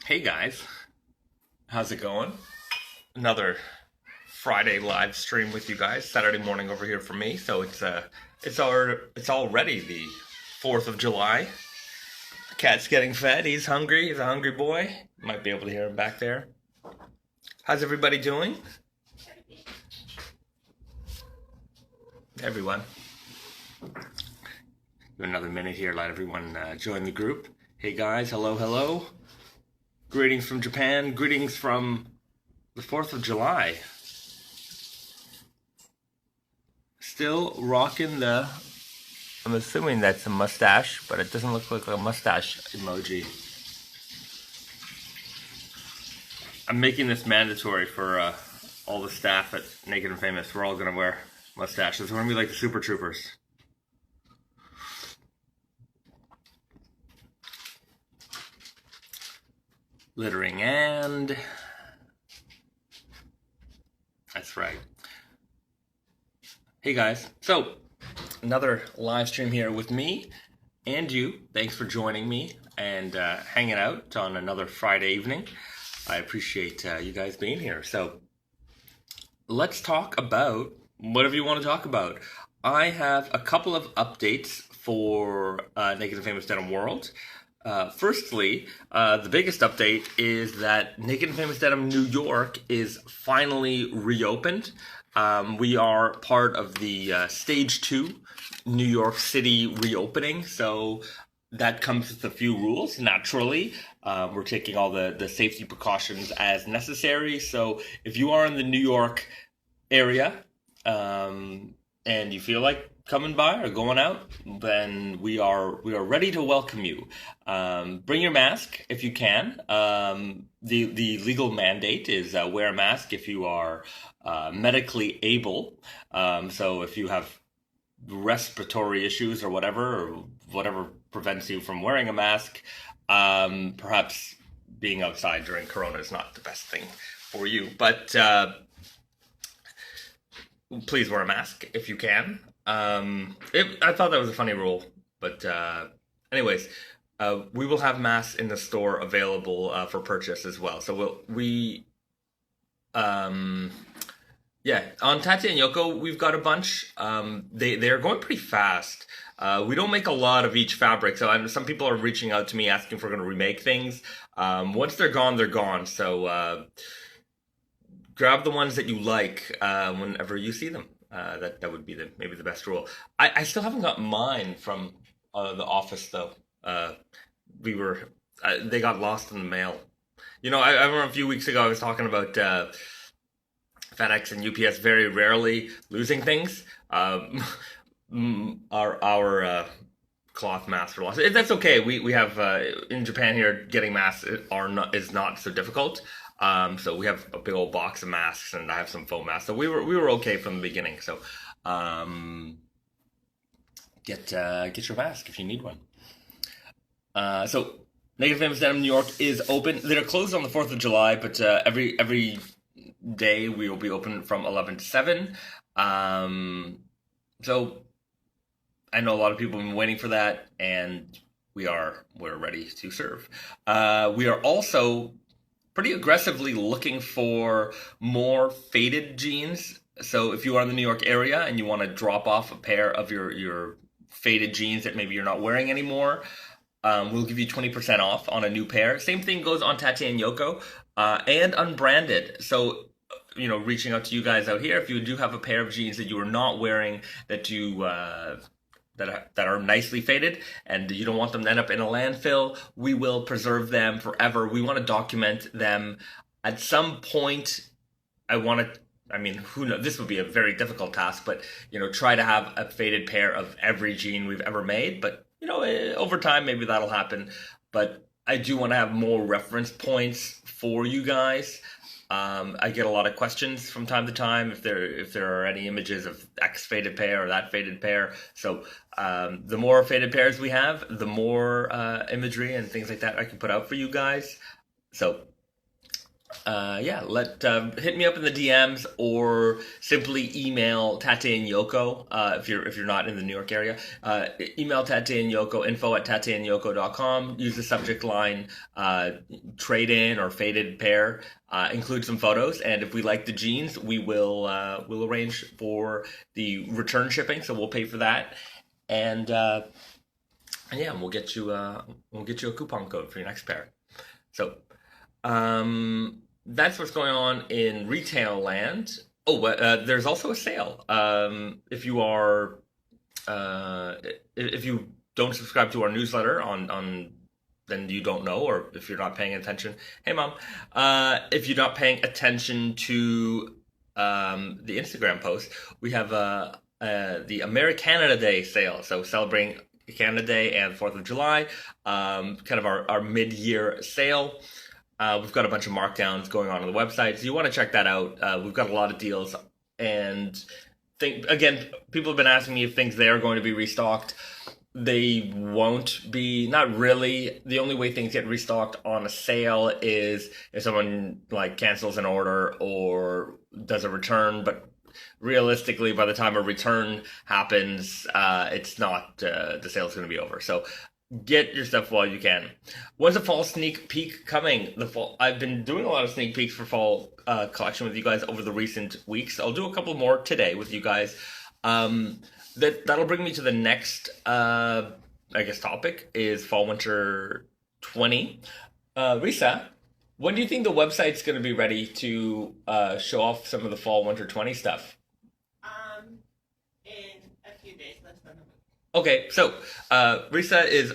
Hey guys, how's it going? Another Friday live stream with you guys. Saturday morning over here for me. So it's already the 4th of July. The cat's getting fed. He's hungry. He's a hungry boy. Might be able to hear him back there. How's everybody doing? Everyone. Give another minute here. Let everyone join the group. Hey guys, hello. Greetings from Japan. Greetings from the 4th of July. Still rocking the, I'm assuming that's a mustache, but it doesn't look like a mustache emoji. I'm making this mandatory for all the staff at Naked and Famous. We're all going to wear mustaches. We're going to be like the Super Troopers. Littering and... That's right. Hey guys, so another live stream here with me and you. Thanks for joining me and hanging out on another Friday evening. I appreciate you guys being here. So let's talk about whatever you want to talk about. I have a couple of updates for Naked and Famous Denim World. Firstly, the biggest update is that Naked and Famous Denim New York is finally reopened. We are part of the Stage 2 New York City reopening, so that comes with a few rules, naturally. We're taking all the safety precautions as necessary, so if you are in the New York area and you feel like coming by or going out, then we are ready to welcome you. Bring your mask if you can. The legal mandate is wear a mask if you are medically able. So if you have respiratory issues or whatever prevents you from wearing a mask, perhaps being outside during Corona is not the best thing for you. But please wear a mask if you can. I thought that was a funny rule, but anyways, we will have masks in the store available for purchase as well. So yeah, on Tati and Yoko, we've got a bunch. They're going pretty fast. We don't make a lot of each fabric, so some people are reaching out to me asking if we're going to remake things. Once they're gone, they're gone. So grab the ones that you like whenever you see them. That would be maybe the best rule. I still haven't got mine from the office though. They got lost in the mail. You know, I remember a few weeks ago I was talking about FedEx and UPS very rarely losing things. Our cloth masks were lost. That's okay. We have in Japan here getting masks is not so difficult. So we have a big old box of masks, and I have some foam masks. So we were okay from the beginning. So get your mask if you need one. So Naked Famous Denim New York is open. They're closed on the 4th of July, but every day we will be open from 11 to 7. So I know a lot of people have been waiting for that, and we're ready to serve. We are also pretty aggressively looking for more faded jeans. So if you are in the New York area and you want to drop off a pair of your faded jeans that maybe you're not wearing anymore, we'll give you 20% off on a new pair. Same thing goes on Tati and Yoko and unbranded. So, you know, reaching out to you guys out here, if you do have a pair of jeans that you are not wearing, that you that are nicely faded and you don't want them to end up in a landfill, we will preserve them forever. We want to document them. At some point, who knows? This would be a very difficult task, but, you know, try to have a faded pair of every jean we've ever made. But, you know, over time, maybe that'll happen. But I do want to have more reference points for you guys. I get a lot of questions from time to time if there are any images of X faded pair or that faded pair. So the more faded pairs we have, the more imagery and things like that I can put out for you guys. So hit me up in the DMs or simply email Tate and Yoko if you're not in the New York area. Email Tate and Yoko, info@tateandyoko.com. Use the subject line trade in or faded pair. Include some photos, and if we like the jeans, we'll arrange for the return shipping. So we'll pay for that, and we'll get you a coupon code for your next pair. So. That's what's going on in retail land. There's also a sale. If you don't subscribe to our newsletter on then you don't know, or if you're not paying attention. Hey, mom. If you're not paying attention to the Instagram post, we have the Americana Day sale. So celebrating Canada Day and 4th of July, kind of our mid-year sale. We've got a bunch of markdowns going on the website, so you want to check that out. We've got a lot of deals, and people have been asking me if things there are going to be restocked. They won't be, not really. The only way things get restocked on a sale is if someone like cancels an order or does a return, but realistically, by the time a return happens, it's not the sale's going to be over. So get your stuff while you can. When's the fall sneak peek coming? I've been doing a lot of sneak peeks for fall collection with you guys over the recent weeks. I'll do a couple more today with you guys. That'll bring me to the next, topic is fall winter 20. Risa, when do you think the website's going to be ready to show off some of the fall winter 20 stuff? In a few days, less than a week. Okay, so Risa is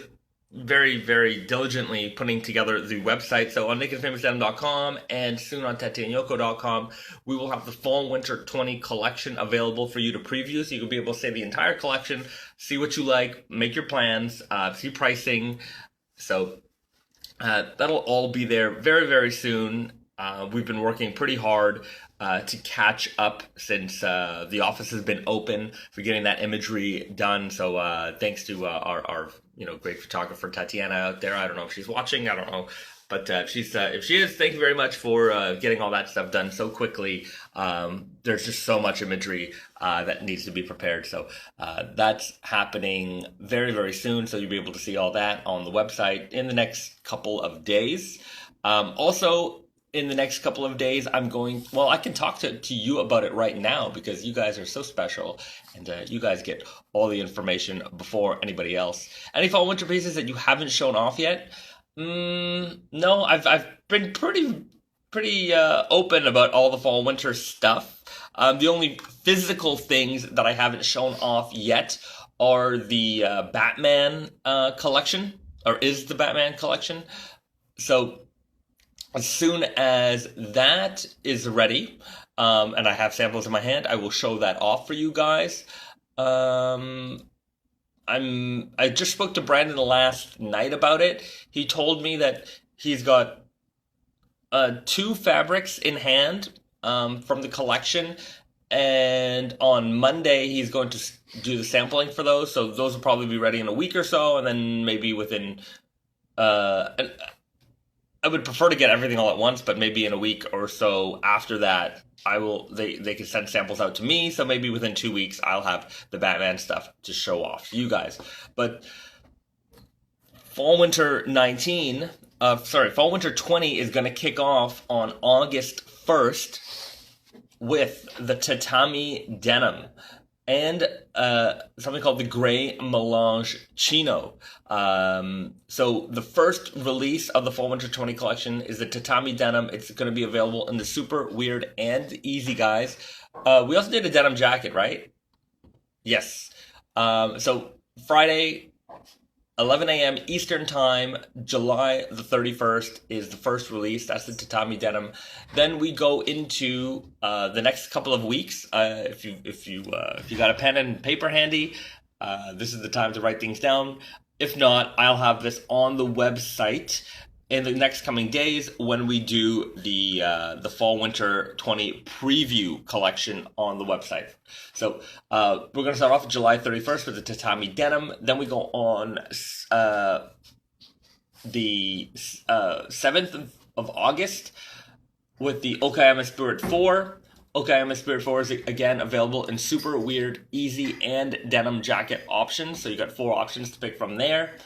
very, very diligently putting together the website. So on nakedfamousdenim.com and soon on tateandyoko.com, we will have the fall winter 20 collection available for you to preview. So you can be able to see the entire collection, see what you like, make your plans, see pricing. So that'll all be there very, very soon. We've been working pretty hard to catch up since the office has been open for getting that imagery done. So thanks to our great photographer Tatiana out there. I don't know if she's watching. I don't know. But if she is, thank you very much for getting all that stuff done so quickly. There's just so much imagery that needs to be prepared. So that's happening very, very soon. So you'll be able to see all that on the website in the next couple of days. Also, in the next couple of days, I can talk to you about it right now because you guys are so special and you guys get all the information before anybody else. Any fall winter pieces that you haven't shown off yet? No, I've been pretty open about all the fall winter stuff. The only physical things that I haven't shown off yet are the Batman collection, or is the Batman collection. So as soon as that is ready, and I have samples in my hand, I will show that off for you guys. I just spoke to Brandon last night about it. He told me that he's got 2 fabrics in hand from the collection, and on Monday he's going to do the sampling for those. So those will probably be ready in a week or so, and then maybe within I would prefer to get everything all at once, but maybe in a week or so after that, they can send samples out to me, so maybe within 2 weeks I'll have the Batman stuff to show off to you guys. But fall winter 20 is going to kick off on August 1st with the tatami denim and something called the Gray Melange Chino. So the first release of the Fall Winter 20 collection is the tatami denim. It's going to be available in the super, weird, and easy guys. We also did a denim jacket, right? Yes. So Friday, 11 a.m. Eastern Time, July the 31st is the first release. That's the tatami denim. Then we go into the next couple of weeks. If you got a pen and paper handy, this is the time to write things down. If not, I'll have this on the website in the next coming days when we do the Fall Winter 20 preview collection on the website. So we're going to start off July 31st with the tatami denim. Then we go on the 7th of August with the Okayama Spirit 4. Okayama Spirit 4 is again available in super weird, easy, and denim jacket options. So you got 4 options to pick from there.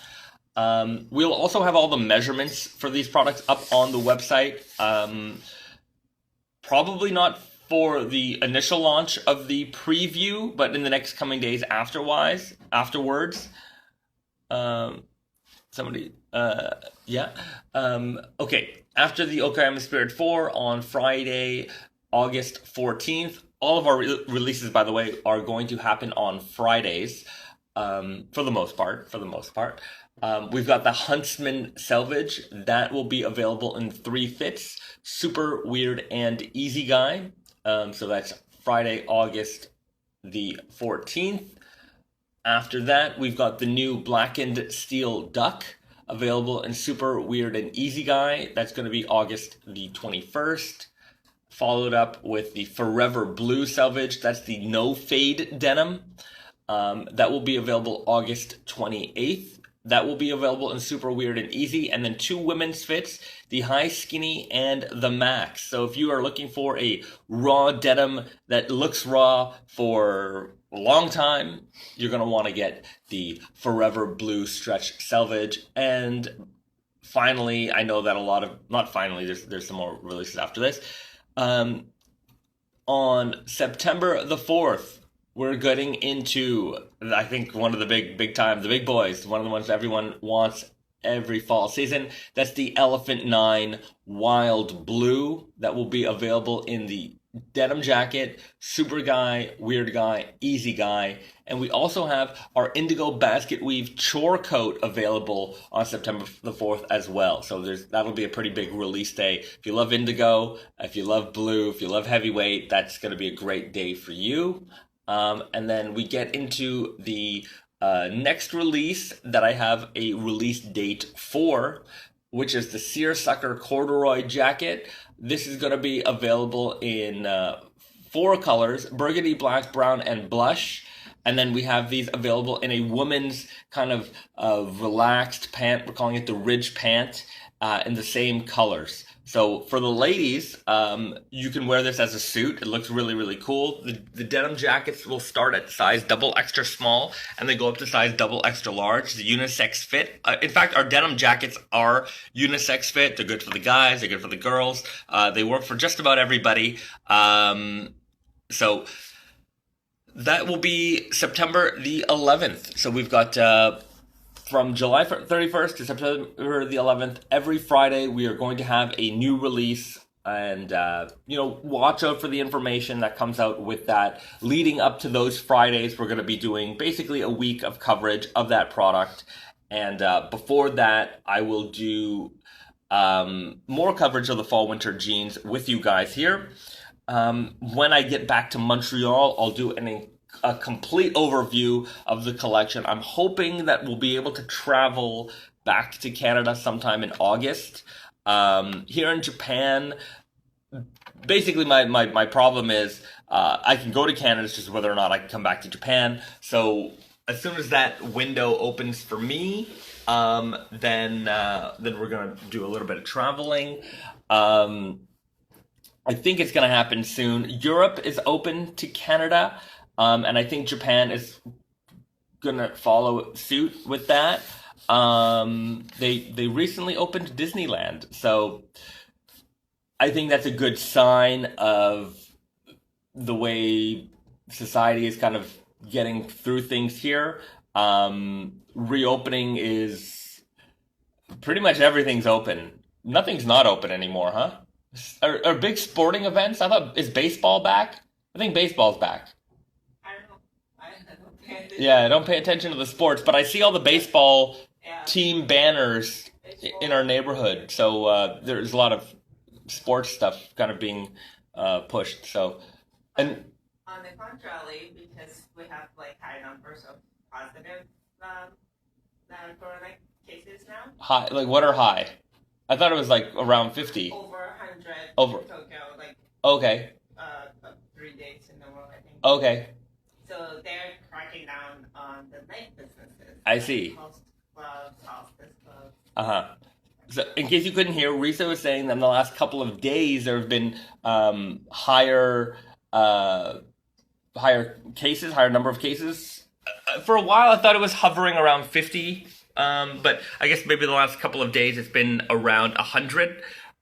We'll also have all the measurements for these products up on the website. Probably not for the initial launch of the preview, but in the next coming days afterwards. Okay. After the Okayama Spirit 4 on Friday, August 14th, all of our releases, by the way, are going to happen on Fridays, for the most part. We've got the Huntsman Selvage. That will be available in 3 fits, super weird and easy guy. So that's Friday, August the 14th. After that, we've got the new Blackened Steel Duck, available in super weird and easy guy. That's going to be August the 21st. Followed up with the Forever Blue Selvage. That's the no fade denim. That will be available August 28th. That will be available in super weird and easy. And then 2 women's fits, the high skinny and the max. So if you are looking for a raw denim that looks raw for a long time, you're going to want to get the Forever Blue Stretch Selvage. And finally, I know that there's some more releases after this. On September the 4th, we're getting into, I think, one of the big boys, one of the ones everyone wants every fall season. That's the Elephant 9 Wild Blue. That will be available in the denim jacket, super guy, weird guy, easy guy. And we also have our indigo basket weave chore coat available on September the 4th as well. So that'll be a pretty big release day. If you love indigo, if you love blue, if you love heavyweight, that's going to be a great day for you. And then we get into the next release that I have a release date for, which is the Seersucker Corduroy jacket. This is going to be available in 4 colors: burgundy, black, brown, and blush. And then we have these available in a woman's kind of relaxed pant. We're calling it the Ridge pant, in the same colors. So for the ladies, you can wear this as a suit. It looks really, really cool. The denim jackets will start at size double extra small, and they go up to size double extra large. The unisex fit. In fact, our denim jackets are unisex fit. They're good for the guys. They're good for the girls. They work for just about everybody. So that will be September the 11th. So we've got from July 31st to September the 11th, every Friday we are going to have a new release, and watch out for the information that comes out with that. Leading up to those Fridays, we're going to be doing basically a week of coverage of that product, and before that, I will do more coverage of the fall winter jeans with you guys here. When I get back to Montreal, I'll do a complete overview of the collection. I'm hoping that we'll be able to travel back to Canada sometime in August. Here in Japan, basically my problem is I can go to Canada, it's just whether or not I can come back to Japan. So as soon as that window opens for me, then we're going to do a little bit of traveling. I think it's going to happen soon. Europe is open to Canada. And I think Japan is gonna follow suit with that. They recently opened Disneyland, so I think that's a good sign of the way society is kind of getting through things here. Reopening is pretty much everything's open. Nothing's not open anymore, huh? Are big sporting events? Is baseball back? I think baseball's back. Yeah, I don't pay attention to the sports, but I see all the baseball team banners in our neighborhood. So there's a lot of sports stuff kind of being pushed. So, and on the contrary, because we have high numbers of positive corona cases now. High, what are high? I thought it was around 50. Over 100 over in Tokyo, okay. 3 days in the world, I think. Okay. So they're cracking down on the night businesses. I see. Host clubs, hostess clubs. Uh-huh. So, in case you couldn't hear, Risa was saying that in the last couple of days there have been uh, higher number of cases. For a while, I thought it was hovering around 50, but I guess maybe the last couple of days it's been around 100.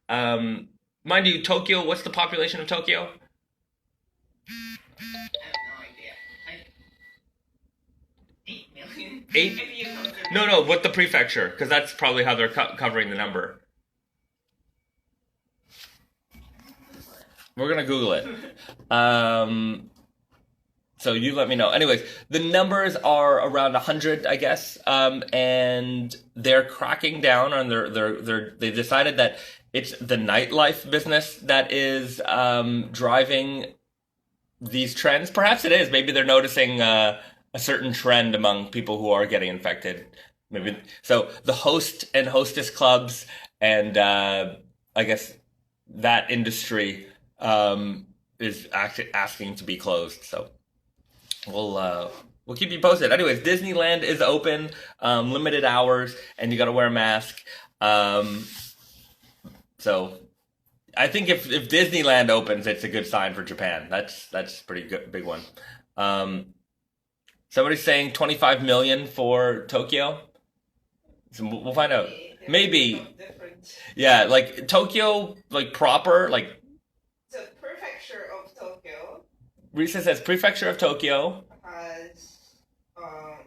Mind you, Tokyo. What's the population of Tokyo? I have no idea. Like 8 million. Eight? If you consider No. What the prefecture? Because that's probably how they're covering the number. We're gonna Google it. So you let me know. Anyways, the numbers are around 100, I guess, and they're cracking down on they decided that it's the nightlife business that is driving these trends. Perhaps it is. Maybe they're noticing a certain trend among people who are getting infected. Maybe so. The host and hostess clubs and I guess that industry is asking to be closed. So we'll keep you posted. Anyways, Disneyland is open, limited hours, and you got to wear a mask. So I think if Disneyland opens, it's a good sign for Japan. That's pretty good, big one. Somebody's saying 25 million for Tokyo. So we'll find out. Maybe. Yeah, like Tokyo, like proper, like. So prefecture of Tokyo Risa says prefecture of Tokyo has I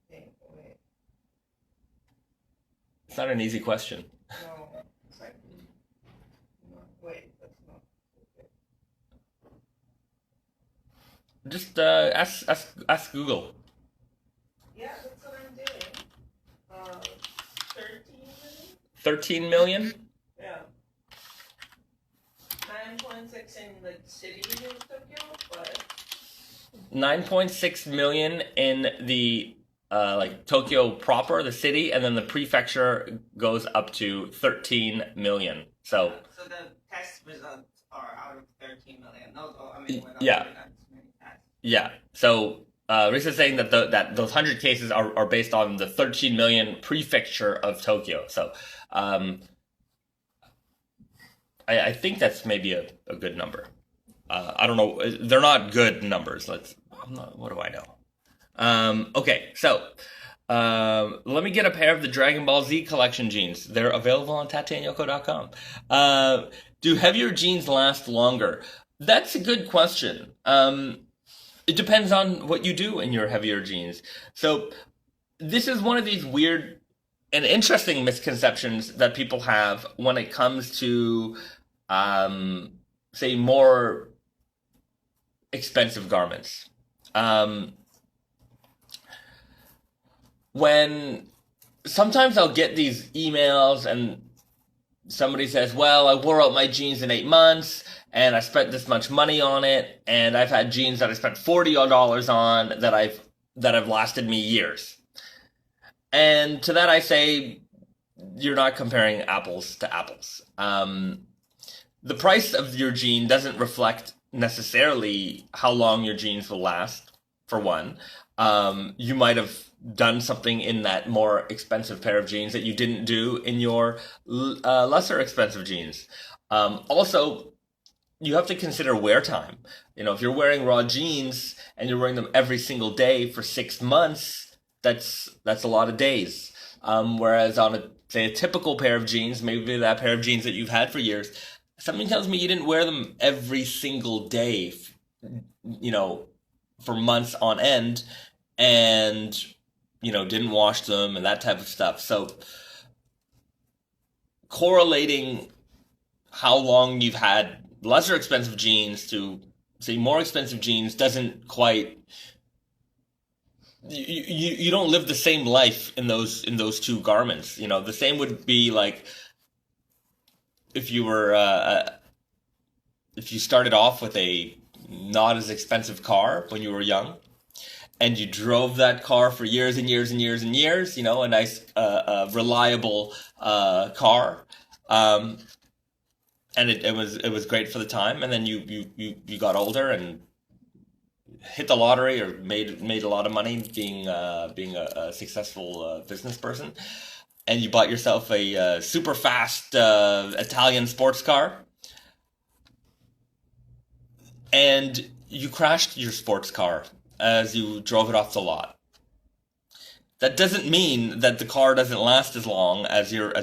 think It's not an easy question. no, it's like no, wait, that's not okay. Just ask Google. Yeah, that's what I'm doing. 13 million? 13 million? Yeah. 9.6 in the city of Tokyo, but 9.6 million in the like Tokyo proper, the city, and then the prefecture goes up to 13 million. So the test results are out of 13 million. No, I mean without yeah. doing that many tests. Yeah. So Risa's saying that that those 100 cases are based on the 13 million prefecture of Tokyo. So I think that's maybe a good number. I don't know. They're not good numbers. What do I know? Okay, so let me get a pair of the Dragon Ball Z collection jeans. They're available on tatenyoko.com. Do heavier jeans last longer? That's a good question. It depends on what you do in your heavier jeans. So this is one of these weird and interesting misconceptions that people have when it comes to, say, more expensive garments. When sometimes I'll get these emails and somebody says, well, I wore out my jeans in 8 months and I spent this much money on it, and I've had jeans that I spent $40 on that have lasted me years. And to that I say, you're not comparing apples to apples. The price of your jean doesn't reflect necessarily how long your jeans will last, for one. You might have done something in that more expensive pair of jeans that you didn't do in your lesser expensive jeans. Also, you have to consider wear time. You know, if you're wearing raw jeans and you're wearing them every single day for 6 months, that's a lot of days. Whereas on a typical pair of jeans, maybe that pair of jeans that you've had for years, something tells me you didn't wear them every single day, you know, for months on end, and, you know, didn't wash them and that type of stuff. So correlating how long you've had lesser expensive jeans to, say, more expensive jeans doesn't quite... You don't live the same life in those two garments. You know, the same would be like if you were if you started off with a not as expensive car when you were young, and you drove that car for years and years and years and years. You know, a nice reliable car, and it was great for the time. And then you got older and hit the lottery or made a lot of money being a successful business person. and you bought yourself a super fast Italian sports car, and you crashed your sports car as you drove it off the lot. That doesn't mean that the car doesn't last as long as your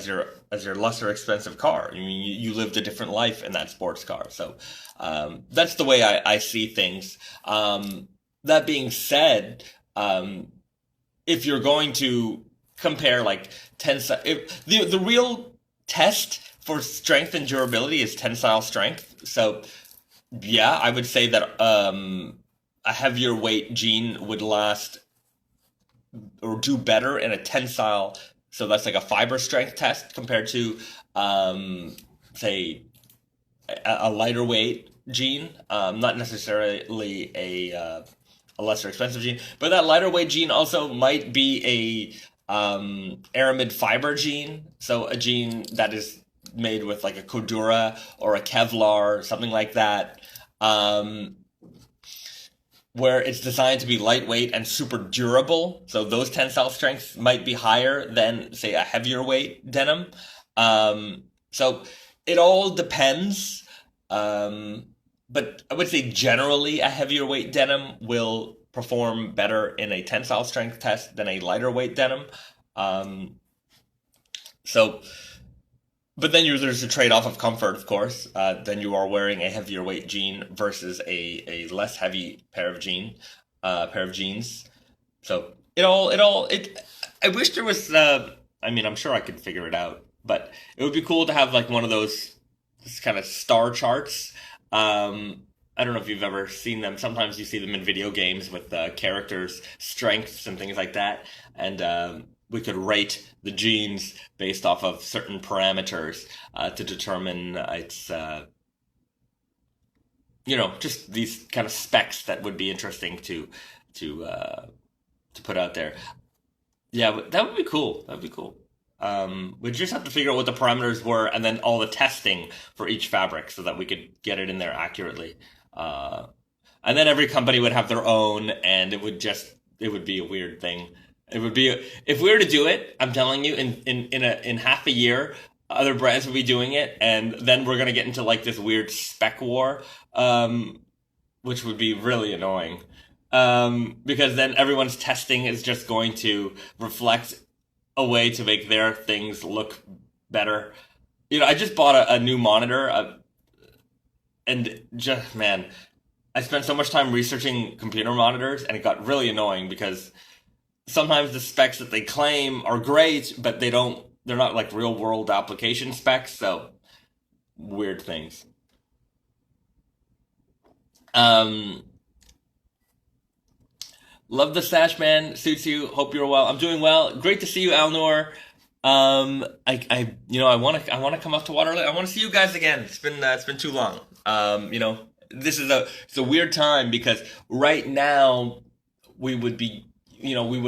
lesser expensive car. I mean, you lived a different life in that sports car. So that's the way I see things. That being said, if you're going to compare like the real test for strength and durability is tensile strength. So yeah, I would say that a heavier weight jean would last or do better in a tensile, so that's like a fiber strength test compared to say a lighter weight jean, not necessarily a lesser expensive jean, but that lighter weight jean also might be a aramid fiber jean, so a jean that is made with like a Corduroy or a Kevlar, something like that. Where it's designed to be lightweight and super durable. So those tensile strengths might be higher than, say, a heavier weight denim. So it all depends. But I would say generally a heavier weight denim will perform better in a tensile strength test than a lighter weight denim. So but then there's a trade-off of comfort, of course. Then you are wearing a heavier weight jean versus a less heavy pair of jeans. So I wish there was. I mean, I'm sure I could figure it out, but it would be cool to have like one of those kind of star charts. I don't know if you've ever seen them. Sometimes you see them in video games with characters' strengths and things like that, and we could rate the jeans based off of certain parameters to determine its, just these kind of specs that would be interesting to put out there. Yeah, that would be cool. That'd be cool. We just have to figure out what the parameters were, and then all the testing for each fabric, so that we could get it in there accurately. And then every company would have their own, and it would be a weird thing. It would be if we were to do it. I'm telling you, in half a year, other brands will be doing it, and then we're gonna get into like this weird spec war, which would be really annoying. Because then everyone's testing is just going to reflect a way to make their things look better. I just bought a new monitor, and just man, I spent so much time researching computer monitors, and it got really annoying because sometimes the specs that they claim are great, but they're not like real world application specs, so weird things. Love the sash, man. Suits you. Hope you're well. I'm doing well. Great to see you, Alnor. I want to come up to Waterloo. I want to see you guys again. It's been too long. It's a weird time because right now we would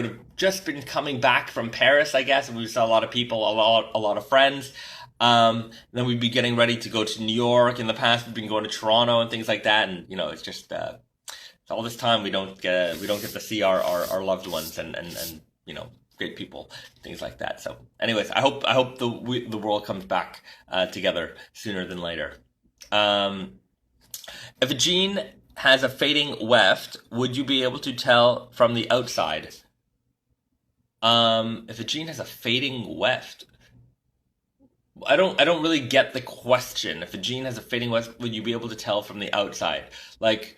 have just been coming back from Paris, I guess, and we saw a lot of people, a lot of friends. Then we'd be getting ready to go to New York. In the past, we've been going to Toronto and things like that, and it's just all this time we don't get to see our loved ones and great people, things like that. So, anyways, I hope the world comes back together sooner than later. If a jean has a fading weft, would you be able to tell from the outside? If a jean has a fading weft, I don't really get the question. If a jean has a fading weft, would you be able to tell from the outside? Like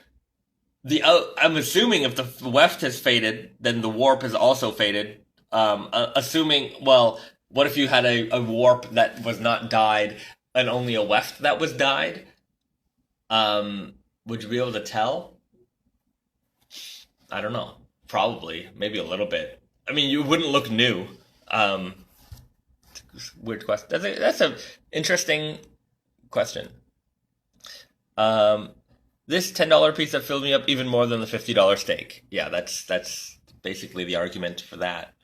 I'm assuming if the weft has faded, then the warp has also faded. Assuming, well, what if you had a warp that was not dyed and only a weft that was dyed? Would you be able to tell? I don't know. Probably. Maybe a little bit. I mean, you wouldn't look new. Weird question. That's a interesting question. This $10 piece that filled me up even more than the $50 steak. Yeah, that's basically the argument for that.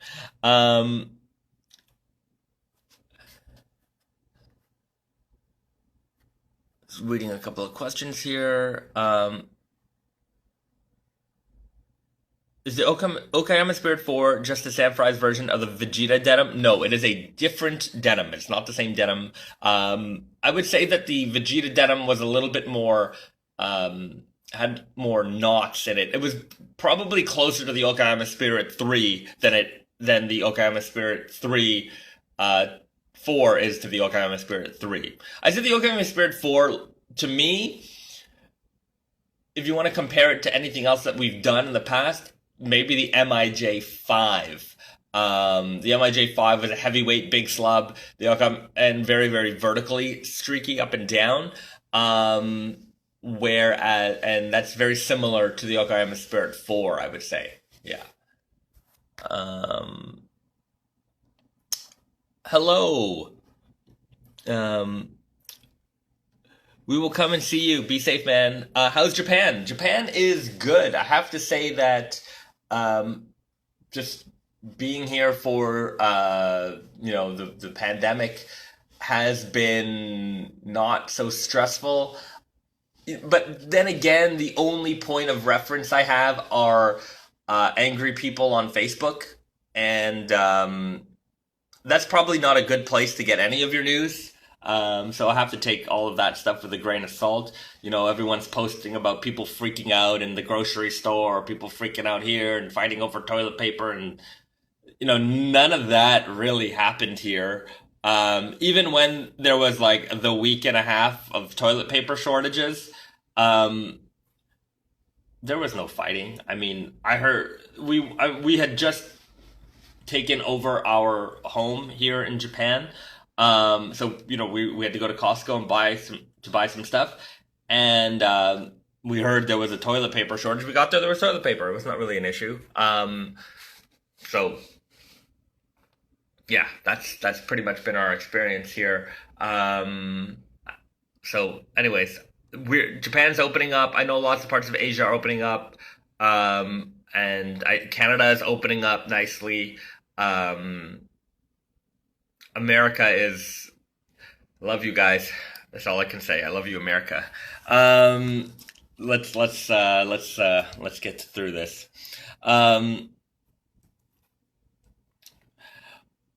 Reading a couple of questions here. Is the Okayama Spirit 4 just the Samurais version of the Vegeta denim? No, it is a different denim. It's not the same denim. I would say that the Vegeta denim was a little bit more, had more knots in it. It was probably closer to the Okayama Spirit 3 than the Okayama Spirit 3 4 is to the Okayama Spirit 3. I said the Okayama Spirit 4, to me, if you want to compare it to anything else that we've done in the past, maybe the MIJ5. The MIJ5 was a heavyweight, big slub, and very, very vertically streaky up and down. Whereas, and that's very similar to the Okayama Spirit 4, I would say. Yeah. Hello. We will come and see you. Be safe, man. How's Japan? Japan is good. I have to say that just being here for the pandemic has been not so stressful. But then again, the only point of reference I have are angry people on Facebook, and that's probably not a good place to get any of your news. So I have to take all of that stuff with a grain of salt. You know, everyone's posting about people freaking out in the grocery store, or people freaking out here and fighting over toilet paper, and none of that really happened here. Even when there was like the week and a half of toilet paper shortages, there was no fighting. I mean, I heard we had just taken over our home here in Japan. So we had to go to Costco and buy some stuff, and we heard there was a toilet paper shortage. We got there was toilet paper. It was not really an issue. So yeah, that's pretty much been our experience here. So anyways, Japan's opening up. I know lots of parts of Asia are opening up, and Canada is opening up nicely. America is, love you guys. That's all I can say. I love you, America. Let's get through this.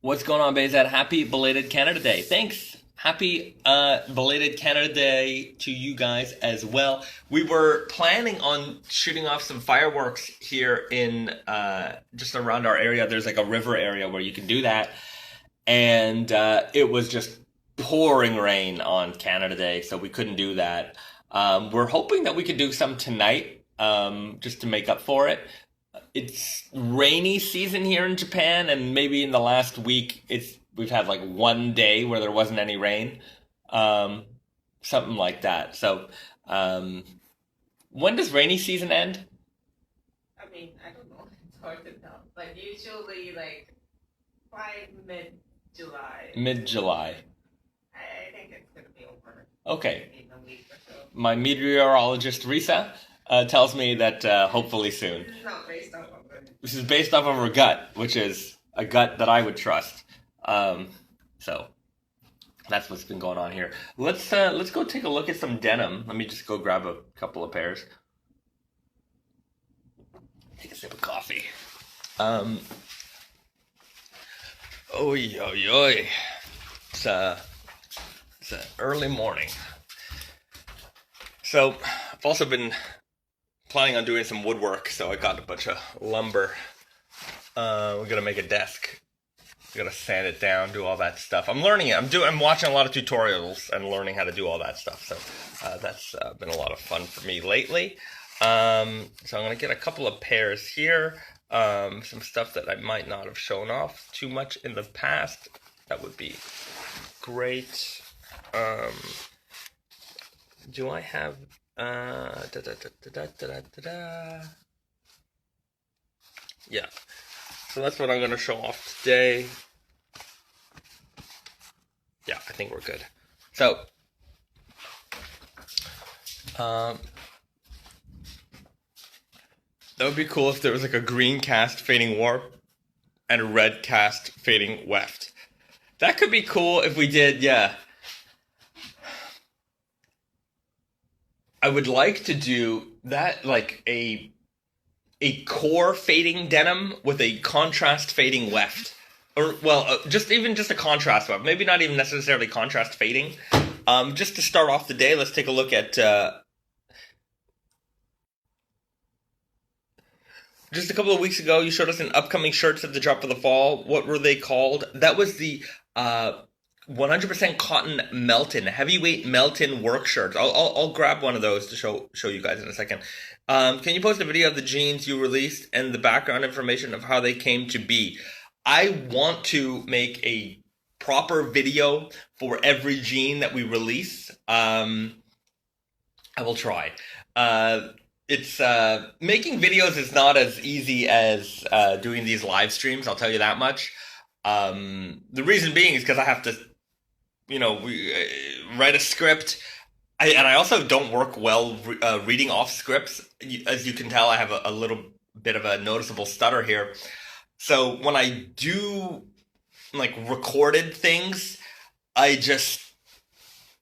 What's going on, Bezat? Happy belated Canada Day. Thanks. Happy belated Canada Day to you guys as well. We were planning on shooting off some fireworks here in just around our area. There's like a river area where you can do that. And it was just pouring rain on Canada Day, so we couldn't do that. We're hoping that we could do some tonight, just to make up for it. It's rainy season here in Japan, and maybe in the last week we've had like one day where there wasn't any rain, something like that. So, when does rainy season end? I mean, I don't know. It's hard to tell. Like usually, like by mid-July. Mid-July. I think it's gonna be over. Okay. In a week or so. My meteorologist Risa tells me that hopefully soon. This is not based off of it. This is based off of her gut, which is a gut that I would trust. So that's what's been going on here. Let's go take a look at some denim. Let me just go grab a couple of pairs. Take a sip of coffee. Oy. It's an early morning. So I've also been planning on doing some woodwork, so I got a bunch of lumber. We're gonna make a desk. We gotta sand it down, do all that stuff. I'm learning it. I'm watching a lot of tutorials and learning how to do all that stuff. So that's been a lot of fun for me lately. So I'm gonna get a couple of pairs here. Some stuff that I might not have shown off too much in the past. That would be great. Do I have yeah. So that's what I'm going to show off today. Yeah, I think we're good. So, that would be cool if there was like a green cast fading warp and a red cast fading weft. That could be cool if we did, yeah. I would like to do that, like a a core fading denim with a contrast fading weft. Or, well, just a contrast weft. Maybe not even necessarily contrast fading. Just to start off the day, let's take a look at... just a couple of weeks ago, you showed us an upcoming shirts at the drop of the fall. What were they called? That was the 100% cotton Melton, heavyweight Melton work shirts. I'll grab one of those to show you guys in a second. Can you post a video of the jeans you released and the background information of how they came to be? I want to make a proper video for every jean that we release. I will try. It's making videos is not as easy as doing these live streams. I'll tell you that much. The reason being is because I have to, write a script. I also don't work well reading off scripts. As you can tell, I have a little bit of a noticeable stutter here. So when I do recorded things, I just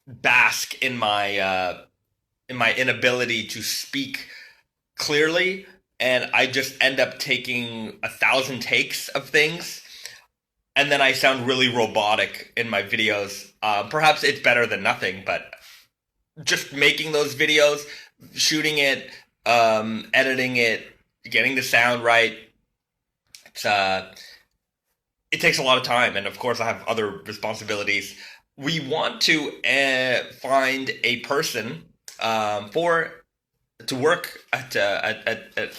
bask in my inability to speak clearly, and I just end up taking 1,000 takes of things, and then I sound really robotic in my videos. Perhaps it's better than nothing, but just making those videos, shooting it, editing it, getting the sound right, it takes a lot of time, and of course I have other responsibilities. We want to find a person to work at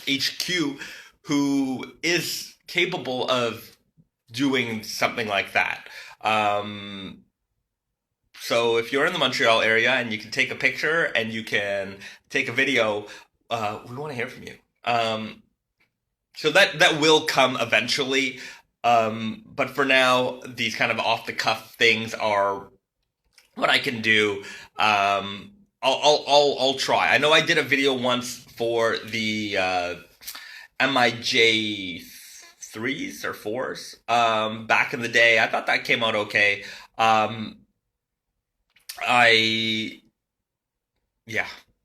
HQ who is capable of doing something like that. So if you're in the Montreal area and you can take a picture and you can take a video, we want to hear from you. So that will come eventually. But for now, these kind of off the cuff things are what I can do. I'll try. I know I did a video once for the MIJ 3s or 4s back in the day. I thought that came out okay.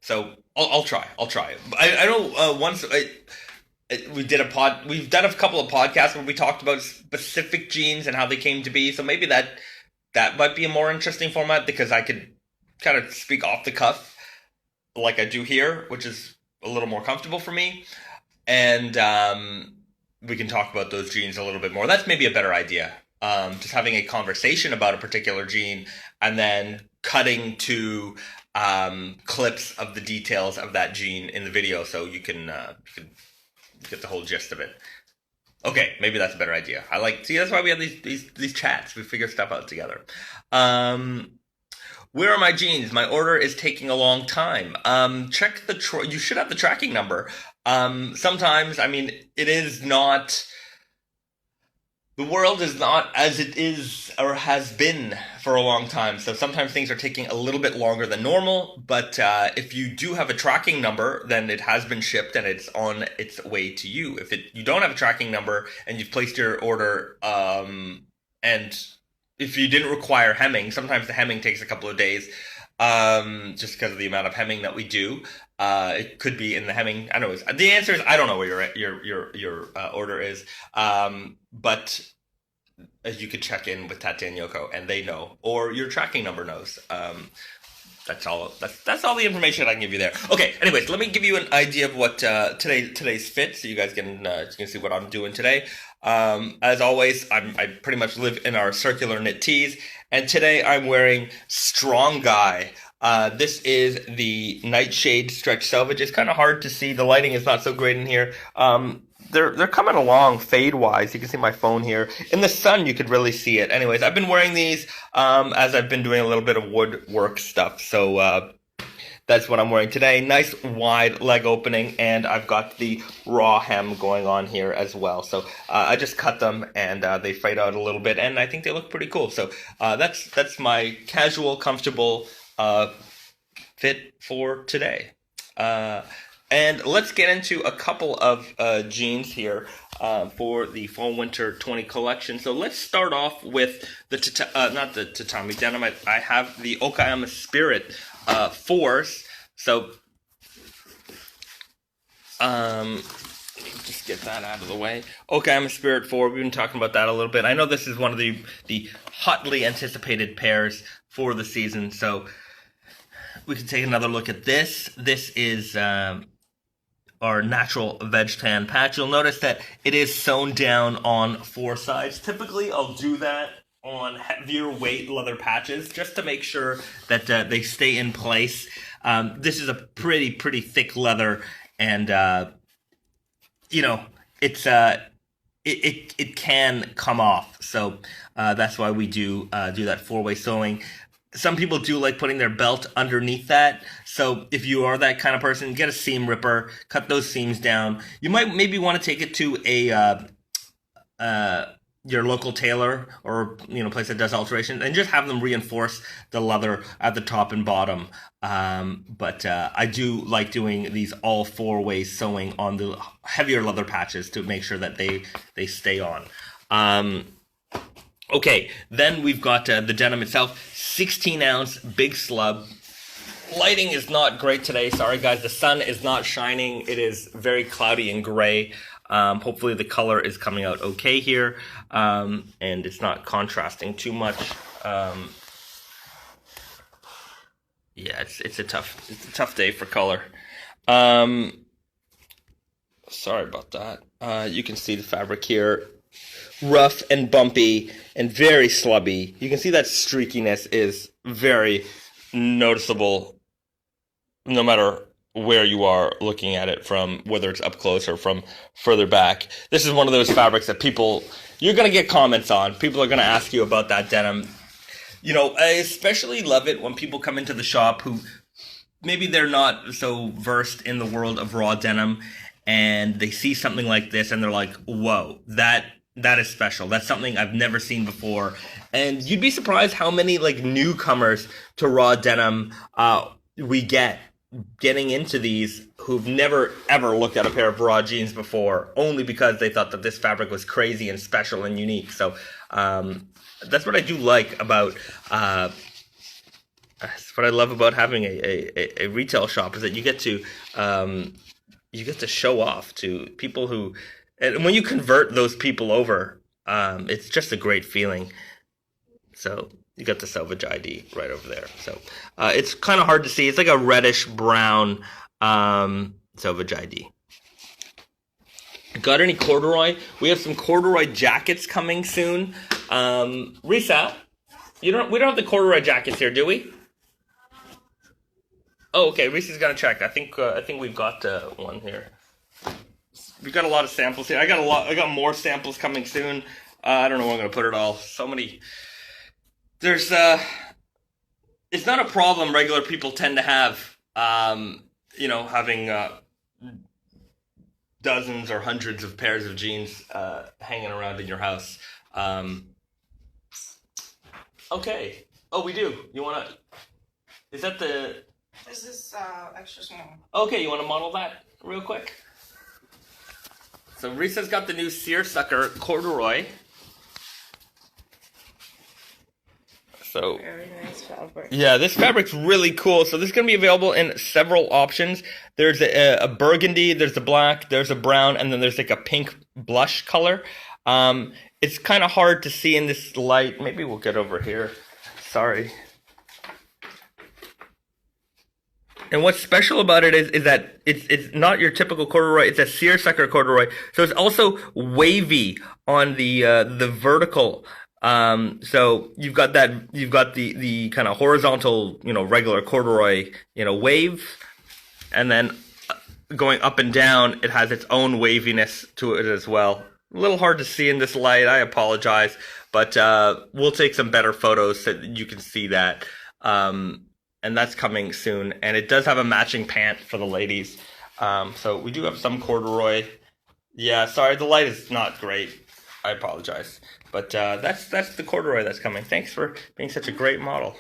So I'll try. I know once we've done a couple of podcasts where we talked about specific jeans and how they came to be. So maybe that might be a more interesting format, because I could kind of speak off the cuff like I do here, which is a little more comfortable for me. And we can talk about those jeans a little bit more. That's maybe a better idea. Just having a conversation about a particular jean and then cutting to clips of the details of that jean in the video, so you can get the whole gist of it. Okay, maybe that's a better idea. That's why we have these chats. We figure stuff out together. Where are my jeans? My order is taking a long time. Check you should have the tracking number. Sometimes, it is not... The world is not as it is or has been for a long time. So sometimes things are taking a little bit longer than normal. But if you do have a tracking number, then it has been shipped and it's on its way to you. If you don't have a tracking number and you've placed your order, and if you didn't require hemming, sometimes the hemming takes a couple of days, just because of the amount of hemming that we do. It could be in the hemming. I don't know. The answer is I don't know where your order is. But you could check in with Tati and Yoko, and they know, or your tracking number knows. That's all. That's all the information I can give you there. Okay. Anyways, let me give you an idea of what today's fit, so you guys can see what I'm doing today. As always, I pretty much live in our circular knit tees, and today I'm wearing Strong Guy. This is the Nightshade Stretch Selvage. It's kind of hard to see. The lighting is not so great in here. They're coming along fade-wise. You can see my phone here. In the sun, you could really see it. Anyways, I've been wearing these as I've been doing a little bit of woodwork stuff. So that's what I'm wearing today. Nice wide leg opening, and I've got the raw hem going on here as well. So I just cut them, and they fade out a little bit, and I think they look pretty cool. So that's my casual, comfortable fit for today. And let's get into a couple of jeans here for the Fall Winter 20 collection. So let's start off with not the tatami denim. I have the Okayama Spirit 4s. So Just get that out of the way. Okay, I'm a Spirit 4. We've been talking about that a little bit. I know this is one of the hotly anticipated pairs for the season, so we can take another look at this. This is our natural veg tan patch. You'll notice that it is sewn down on 4 sides. Typically, I'll do that on heavier weight leather patches just to make sure that they stay in place. This is a pretty thick leather, and it's it can come off. So that's why we do that 4-way sewing. Some people do like putting their belt underneath that. So if you are that kind of person, get a seam ripper, cut those seams down. You might maybe want to take it to your local tailor or place that does alterations, and just have them reinforce the leather at the top and bottom. But I do like doing these all 4-way sewing on the heavier leather patches to make sure that they stay on. Okay, then we've got the denim itself, 16-ounce big slub. Lighting is not great today. Sorry, guys. The sun is not shining. It is very cloudy and gray. Hopefully the color is coming out okay here, and it's not contrasting too much. Yeah, it's a tough day for color. Sorry about that. You can see the fabric here, rough and bumpy and very slubby. You can see that streakiness is very noticeable, no matter where you are looking at it from, whether it's up close or from further back. This is one of those fabrics that you're going to get comments on. People are going to ask you about that denim. I especially love it when people come into the shop who maybe they're not so versed in the world of raw denim, and they see something like this and they're like, whoa, that is special. That's something I've never seen before. And you'd be surprised how many newcomers to raw denim we getting into these who've never ever looked at a pair of raw jeans before, only because they thought that this fabric was crazy and special and unique. So that's what I do like about that's what I love about having a retail shop, is that you get to show off to people who, and when you convert those people over, it's just a great feeling. So you got the selvage ID right over there. So it's kind of hard to see. It's like a reddish brown selvage ID. Got any corduroy? We have some corduroy jackets coming soon. Risa, we don't have the corduroy jackets here, do we? Oh, okay. Risa's gonna check. I think we've got one here. We've got a lot of samples here. I got more samples coming soon. I don't know where I'm gonna put it all. So many. There's it's not a problem regular people tend to have, having dozens or hundreds of pairs of jeans hanging around in your house. Okay. Oh, we do. You want to... Is that the... This is extra small. Okay, you want to model that real quick? So Risa's got the new Seersucker corduroy. So, very nice fabric. Yeah, this fabric's really cool. So this is going to be available in several options. There's a burgundy, there's a black, there's a brown, and then there's like a pink blush color. It's kind of hard to see in this light. Maybe we'll get over here. Sorry. And what's special about it is that it's not your typical corduroy. It's a seersucker corduroy. So it's also wavy on the vertical. So you've got the kind of horizontal, regular corduroy, wave, and then going up and down, it has its own waviness to it as well. A little hard to see in this light. I apologize, but we'll take some better photos so that you can see that. And that's coming soon. And it does have a matching pant for the ladies. So we do have some corduroy. Yeah, sorry, the light is not great. I apologize. But that's the corduroy that's coming. Thanks for being such a great model.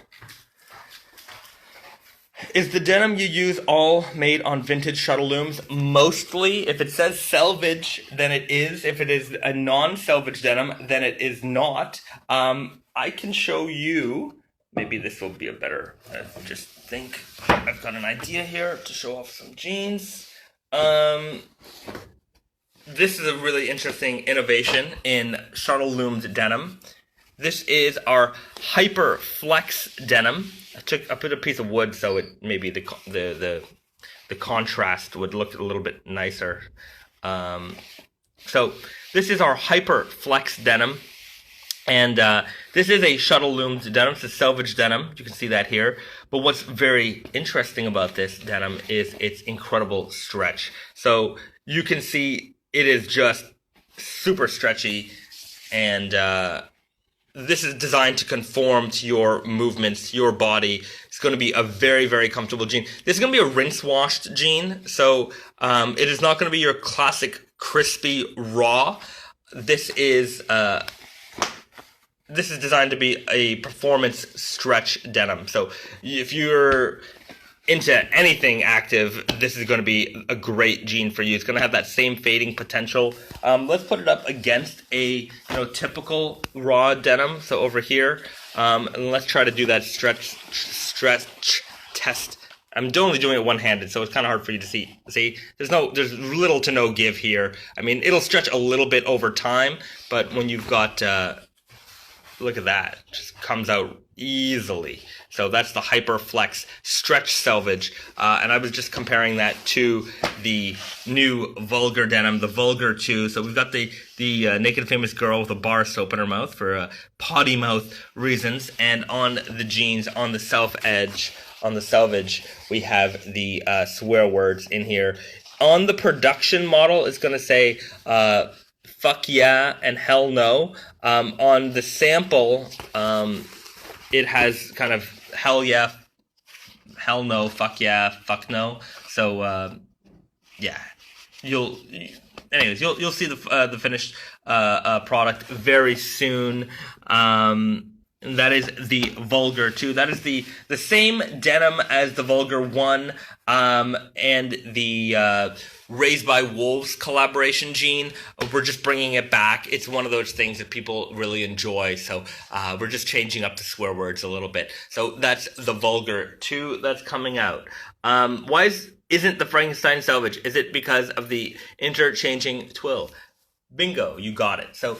Is the denim you use all made on vintage shuttle looms? Mostly. If it says selvage, then it is. If it is a non-selvage denim, then it is not. I can show you. Maybe this will be a better... I just think I've got an idea here to show off some jeans. this is a really interesting innovation in shuttle loomed denim. This is our Hyper Flex denim. I put a piece of wood so it maybe the contrast would look a little bit nicer. So this is our Hyper Flex denim, and this is a shuttle loomed denim. It's a selvage denim. You can see that here. But what's very interesting about this denim is its incredible stretch. So you can see it is just super stretchy, and this is designed to conform to your movements, to your body. It's going to be a very, very comfortable jean. This is going to be a rinse-washed jean, so it is not going to be your classic crispy raw. This is designed to be a performance stretch denim. So if you're into anything active, this is going to be a great jean for you. It's going to have that same fading potential. Let's put it up against a typical raw denim. So over here, and let's try to do that stretch test. I'm only doing it one-handed, so it's kind of hard for you to see. See, there's little to no give here. I mean, it'll stretch a little bit over time, but when you've got look at that, it just comes out easily. So that's the Hyperflex Stretch Selvage, and I was just comparing that to the new Vulgar denim, the Vulgar 2. So we've got the Naked and Famous girl with a bar soap in her mouth for potty mouth reasons, and on the jeans, on the selvage, we have the swear words in here. On the production model, it's going to say fuck yeah and hell no. On the sample, it has kind of hell yeah, hell no, fuck yeah, fuck no. So yeah, you'll see the finished product very soon. And that is the Vulgar 2. That is the same denim as the Vulgar 1 and the Raised by Wolves collaboration jean. We're just bringing it back. It's one of those things that people really enjoy. So we're just changing up the swear words a little bit. So that's the Vulgar 2 that's coming out. Why isn't the Frankenstein selvage? Is it because of the interchanging twill? Bingo, you got it. So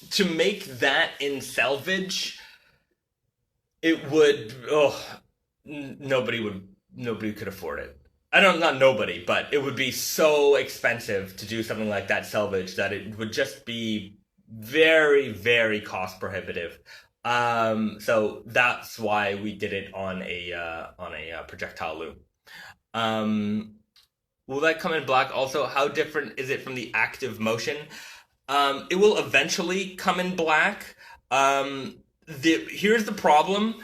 to make that in selvage, it would, nobody could afford it. Not nobody, but it would be so expensive to do something like that selvage that it would just be very, very cost prohibitive. So that's why we did it on a projectile loom. Will that come in black also? How different is it from the active motion? It will eventually come in black. Here's the problem.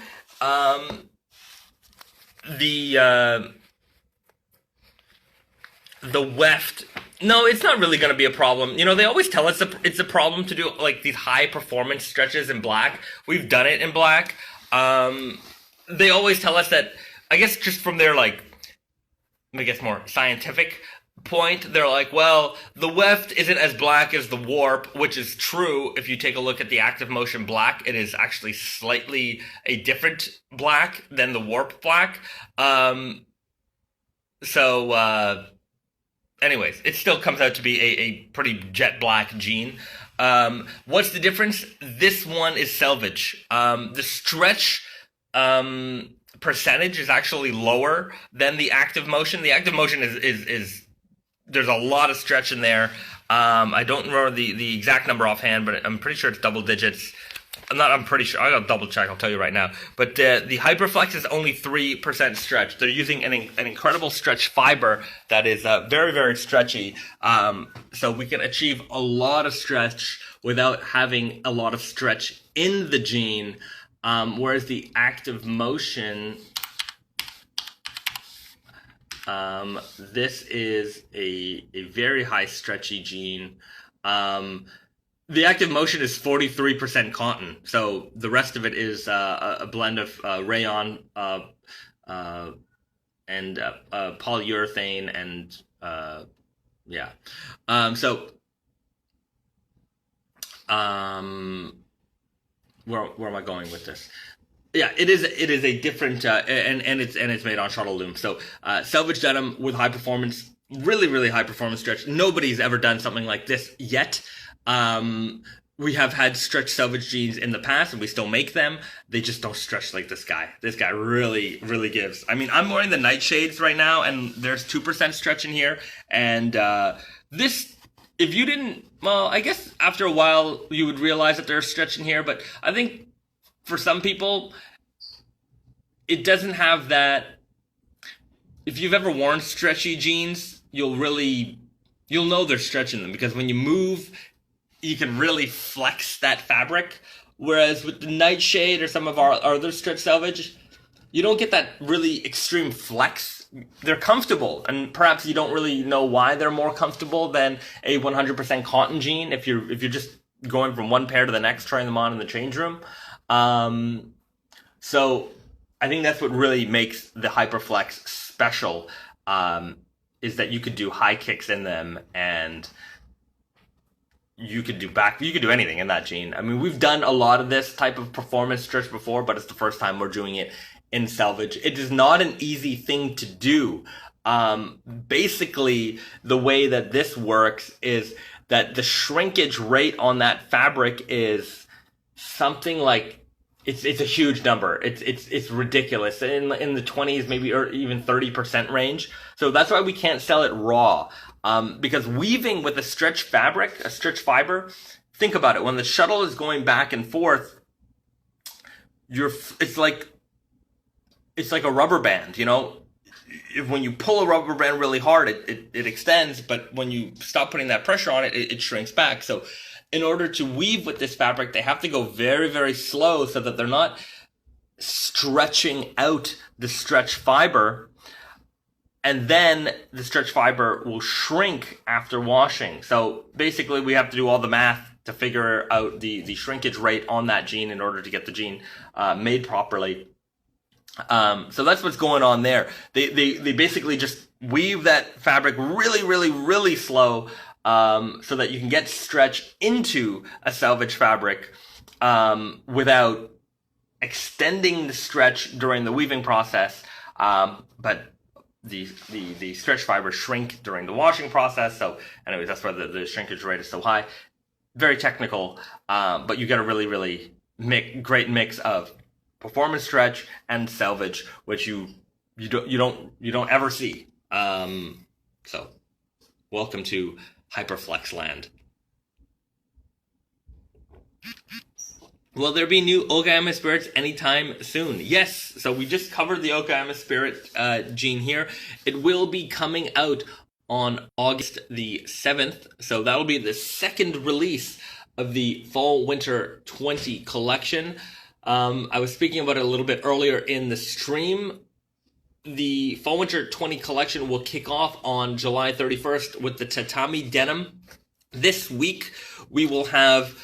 The weft. No, it's not really going to be a problem. They always tell us it's a problem to do like these high performance stretches in black. We've done it in black. They always tell us that, I guess just from their more scientific point, they're like, well, the weft isn't as black as the warp, which is true. If you take a look at the active motion black, it is actually slightly a different black than the warp black. Anyways, it still comes out to be a pretty jet black jean. What's the difference? This one is selvage. The stretch percentage is actually lower than the active motion. The active motion is there's a lot of stretch in there. I don't remember the exact number offhand, but I'm pretty sure it's double digits. I'm pretty sure. I gotta double check. I'll tell you right now. But the Hyperflex is only 3% stretch. They're using an incredible stretch fiber that is very, very stretchy. So we can achieve a lot of stretch without having a lot of stretch in the jean. Whereas the active motion, this is a very high stretchy jean. The active motion is 43% cotton, so the rest of it is a blend of rayon and polyurethane and where am I going with this? Yeah, it is a different and it's made on shuttle loom. So selvage denim with high performance really, really high performance stretch. Nobody's ever done something like this yet. We have had stretch selvage jeans in the past, and we still make them. They just don't stretch like this guy. This guy really, really gives. I mean, I'm wearing the nightshades right now, and there's 2% stretch in here. And this, if you didn't, well, I guess after a while you would realize that there's stretch in here. But I think for some people, it doesn't have that. If you've ever worn stretchy jeans, you'll know there's stretch in them, because when you move, you can really flex that fabric. Whereas with the nightshade or some of our other stretch selvage, you don't get that really extreme flex. They're comfortable, and perhaps you don't really know why they're more comfortable than a 100% cotton jean if you're just going from one pair to the next, trying them on in the change room. So I think that's what really makes the Hyperflex special, is that you could do high kicks in them, and you could do anything in that jean. I mean, we've done a lot of this type of performance stretch before, but it's the first time we're doing it in selvage. It is not an easy thing to do. Basically, the way that this works is that the shrinkage rate on that fabric is something like, it's a huge number. It's ridiculous, in the 20s, maybe, or even 30% range. So that's why we can't sell it raw. Because weaving with a stretch fabric, a stretch fiber, think about it. When the shuttle is going back and forth, it's like a rubber band, you know? When you pull a rubber band really hard, it extends, but when you stop putting that pressure on it, it shrinks back. So in order to weave with this fabric, they have to go very, very slow so that they're not stretching out the stretch fiber. And then the stretch fiber will shrink after washing. So basically, we have to do all the math to figure out the shrinkage rate on that jean in order to get the jean made properly. So that's what's going on there. They basically just weave that fabric really, really, really slow, so that you can get stretch into a selvage fabric without extending the stretch during the weaving process. But the stretch fibers shrink during the washing process. So anyways, that's why the shrinkage rate is so high. Very technical, but you get a really, really great mix of performance stretch and selvage, which you don't ever see. So welcome to Hyperflex land. Will there be new Okayama Spirits anytime soon? Yes. So we just covered the Okayama Spirit jean here. It will be coming out on August the 7th. So that'll be the second release of the Fall Winter 20 collection. I was speaking about it a little bit earlier in the stream. The Fall Winter 20 collection will kick off on July 31st with the tatami denim. This week we will have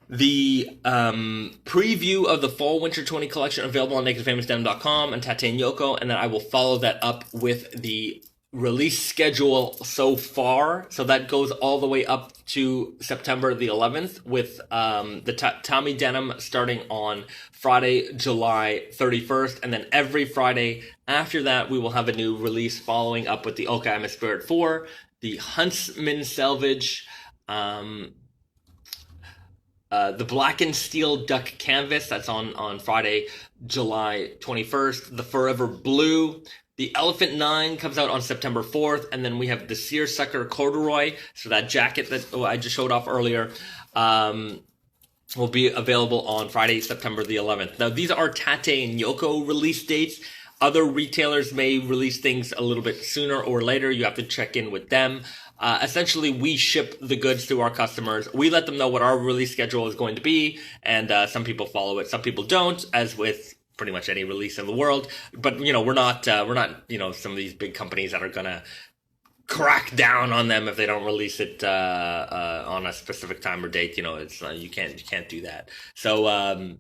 the preview of the Fall Winter 20 collection available on nakedfamousdenim.com and Tate and Yoko, and then I will follow that up with the release schedule so far. So that goes all the way up to September the 11th with the tatami denim starting on Friday, July 31st, and then every Friday after that we will have a new release following up with the Okayama Spirit 4, the Huntsman Selvage, the Black and Steel Duck Canvas, that's on Friday, July 21st. The Forever Blue. The Elephant 9 comes out on September 4th. And then we have the Seersucker Corduroy. So that jacket that I just showed off earlier will be available on Friday, September the 11th. Now, these are Tate and Yoko release dates. Other retailers may release things a little bit sooner or later. You have to check in with them. Essentially, we ship the goods to our customers. We let them know what our release schedule is going to be, and some people follow it, some people don't, as with pretty much any release in the world. But we're not some of these big companies that are gonna crack down on them if they don't release it on a specific time or date. It's you can't do that. So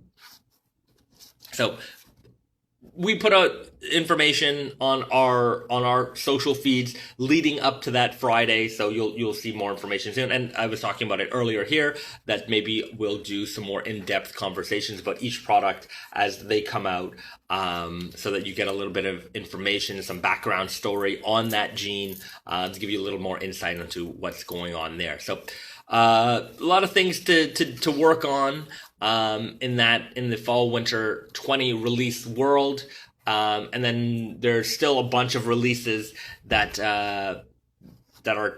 we put out information on our social feeds leading up to that Friday, so you'll see more information soon. And I was talking about it earlier here that maybe we'll do some more in-depth conversations about each product as they come out, so that you get a little bit of information, some background story on that jean, to give you a little more insight into what's going on there. So a lot of things to work on in the fall winter 20 release world, and then there's still a bunch of releases that are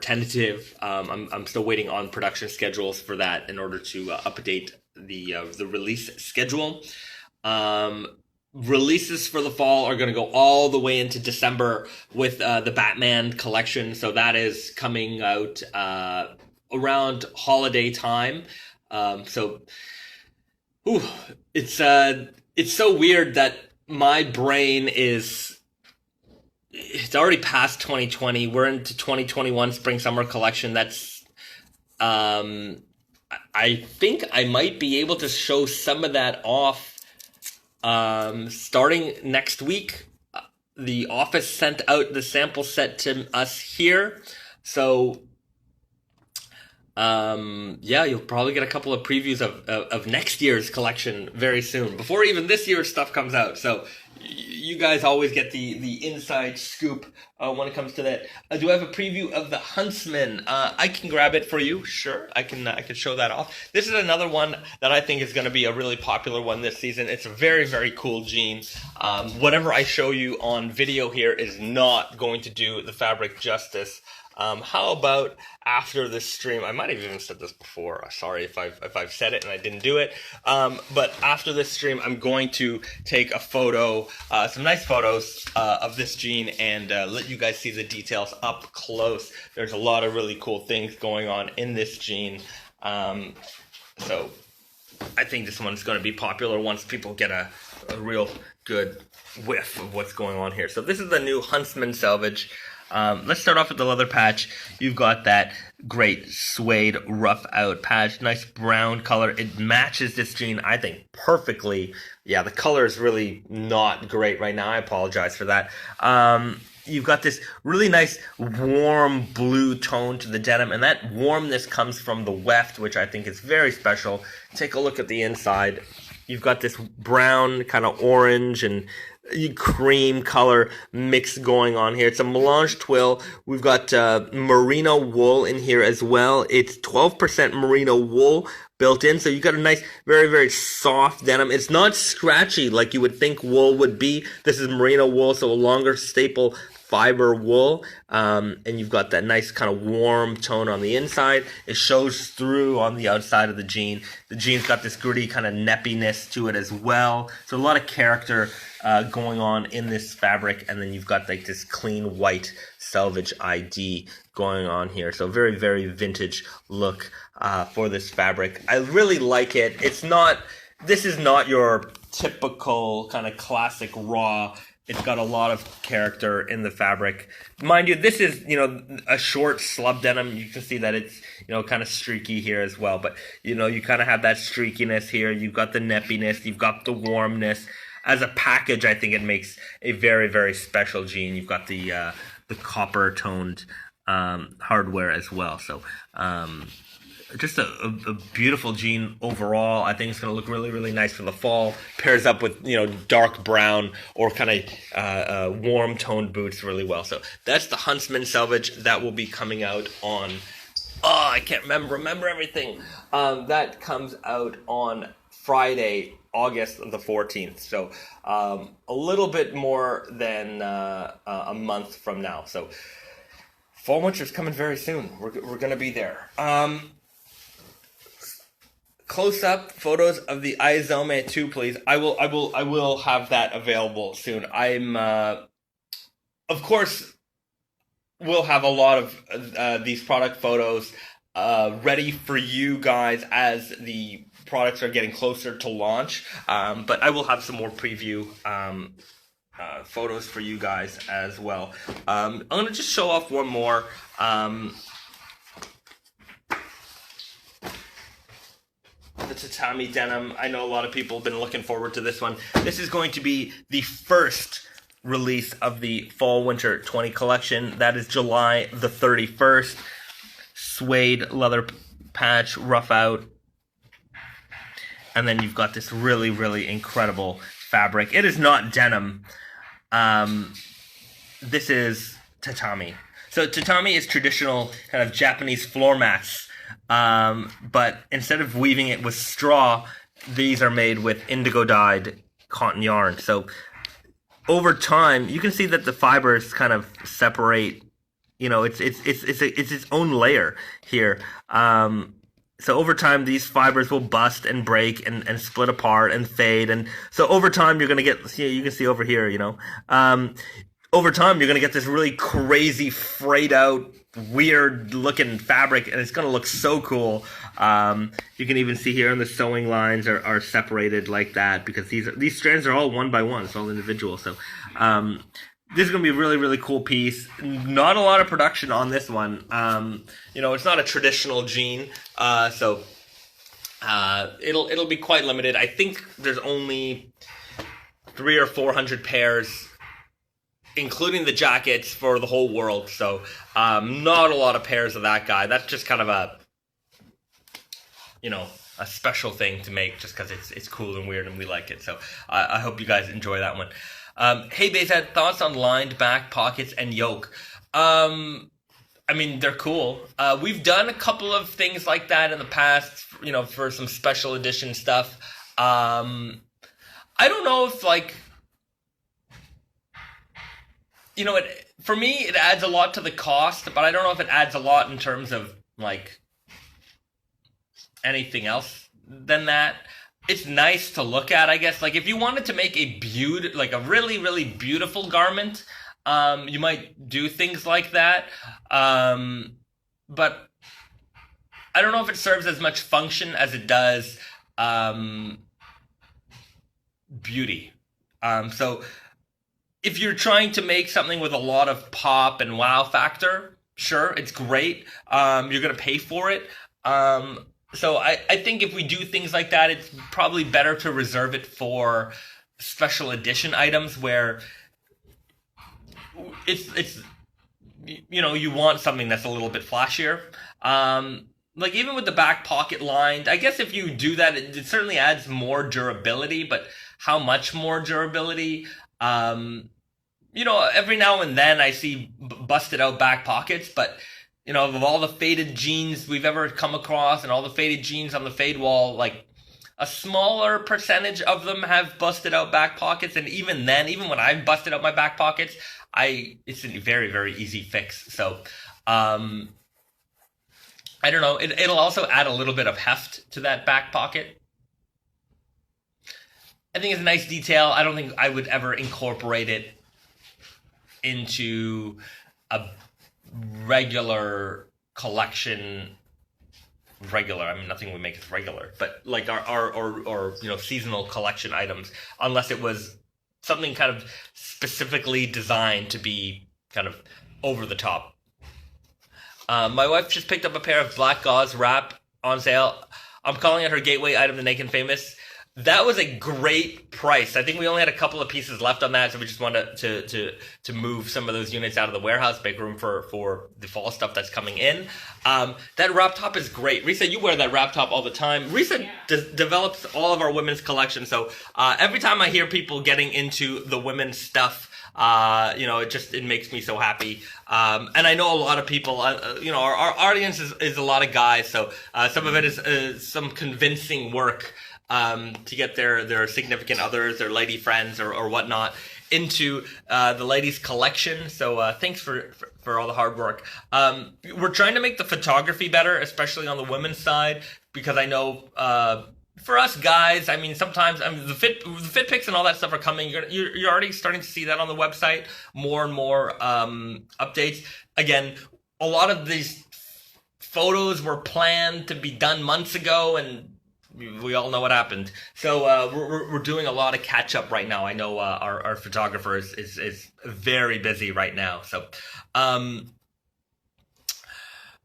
tentative. I'm still waiting on production schedules for that in order to update the release schedule. Releases for the fall are going to go all the way into December with the Batman collection, so that is coming out around holiday time. It's so weird that my brain it's already past 2020. We're into 2021 spring summer collection. That's I think I might be able to show some of that off starting next week. The office sent out the sample set to us here, so you'll probably get a couple of previews of next year's collection very soon, before even this year's stuff comes out. So you guys always get the inside scoop when it comes to that. Do I have a preview of the Huntsman? I can grab it for you. Sure, I can show that off. This is another one that I think is going to be a really popular one this season. It's a very, very cool jean. Whatever I show you on video here is not going to do the fabric justice. How about after this stream? I might have even said this before. Sorry if I've said it and I didn't do it. But after this stream, I'm going to take a photo, some nice photos of this jean, and let you guys see the details up close. There's a lot of really cool things going on in this jean. So I think this one's going to be popular once people get a real good whiff of what's going on here. So this is the new Huntsman Selvage. Let's start off with the leather patch. You've got that great suede rough out patch, nice brown color. It matches this jean, I think, perfectly. Yeah, the color is really not great right now. I apologize for that. You've got this really nice warm blue tone to the denim, and that warmness comes from the weft, which I think is very special. Take a look at the inside. You've got this brown, kind of orange and cream color mix going on here. It's a melange twill. We've got merino wool in here as well. It's 12% merino wool built in, so you got a nice, very, very soft denim. It's not scratchy like you would think wool would be. This is merino wool, so a longer staple fiber wool, and you've got that nice kind of warm tone on the inside. It shows through on the outside of the jean. The jean's got this gritty kind of neppiness to it as well. So a lot of character going on in this fabric, and then you've got like this clean white selvage ID going on here. So very, very vintage look for this fabric. I really like it. This is not your typical kind of classic raw. It's got a lot of character in the fabric. Mind you, this is, a short slub denim. You can see that it's, kind of streaky here as well. But, you kind of have that streakiness here. You've got the neppiness. You've got the warmness. As a package, I think it makes a very, very special jean. You've got the copper-toned hardware as well. So, just a beautiful jean overall. I think it's going to look really, really nice for the fall. Pairs up with, dark brown or kind of warm toned boots really well. So that's the Huntsman Selvage. That will be coming out on, I can't remember everything. That comes out on Friday, August the 14th. So a little bit more than a month from now. So fall winter's coming very soon. We're going to be there. Close-up photos of the Aizome 2, please. I will have that available soon. I'm, of course, we'll have a lot of these product photos ready for you guys as the products are getting closer to launch. But I will have some more preview photos for you guys as well. I'm going to just show off one more. the tatami denim. I know a lot of people have been looking forward to this one. This is going to be the first release of the Fall/Winter 20 collection. That is July the 31st. Suede leather patch, rough out. And then you've got this really, really incredible fabric. It is not denim. This is tatami. So tatami is traditional kind of Japanese floor mats. But instead of weaving it with straw, these are made with indigo dyed cotton yarn. So over time, you can see that the fibers kind of separate. You know, it's its own layer here. So over time, these fibers will bust and break and split apart and fade. And so over time, you're going to get, you can see over here, you know, over time, you're going to get this really crazy, frayed out, weird looking fabric, and it's going to look so cool. You can even see here on the sewing lines are separated like that because these strands are all one by one. It's all individual. So, this is going to be a really, really cool piece. Not a lot of production on this one. You know, it's not a traditional jean, so it'll be quite limited. I think there's only 300 or 400 pairs, including the jackets, for the whole world. So not a lot of pairs of that guy. That's just kind of a, you know, a special thing to make just because it's cool and weird and we like it. So I hope you guys enjoy that one. Hey, Bezad, thoughts on lined back pockets and yoke? I mean, they're cool. We've done a couple of things like that in the past, you know, for some special edition stuff. I don't know if, like, you know, for me, it adds a lot to the cost, but I don't know if it adds a lot in terms of, like, anything else than that. It's nice to look at, I guess. Like, if you wanted to make a really, really beautiful garment, you might do things like that. But I don't know if it serves as much function as it does beauty. So if you're trying to make something with a lot of pop and wow factor, sure, it's great. You're going to pay for it. So I think if we do things like that, it's probably better to reserve it for special edition items where it's you know, you want something that's a little bit flashier. Like even with the back pocket lined, I guess if you do that, it certainly adds more durability, but how much more durability? You know, every now and then I see busted out back pockets, but you know, of all the faded jeans we've ever come across and all the faded jeans on the fade wall, like a smaller percentage of them have busted out back pockets. And even then, even when I've busted out my back pockets, it's a very, very easy fix. So, I don't know. It'll also add a little bit of heft to that back pocket. I think it's a nice detail. I don't think I would ever incorporate it into a regular collection. I mean, nothing we make is regular, but like our you know, seasonal collection items, unless it was something kind of specifically designed to be kind of over the top. My wife just picked up a pair of black gauze wrap on sale. I'm calling it her gateway item to Naked Famous. That was a great price. I think we only had a couple of pieces left on that, so we just wanted to move some of those units out of the warehouse, make room for the fall stuff that's coming in. That wrap top is great. Risa, you wear that wrap top all the time. Risa develops all of our women's collection, so every time I hear people getting into the women's stuff, you know, it makes me so happy. And I know a lot of people, you know, our audience is a lot of guys, so some of it is some convincing work to get their significant others, their lady friends or whatnot into the ladies' collection. So thanks for all the hard work. We're trying to make the photography better, especially on the women's side, because I know for us guys, I mean, sometimes the fit pics and all that stuff are coming. You're already starting to see that on the website, more and more updates. Again, a lot of these photos were planned to be done months ago, and we all know what happened. So we're doing a lot of catch up right now. I know our photographer is very busy right now. So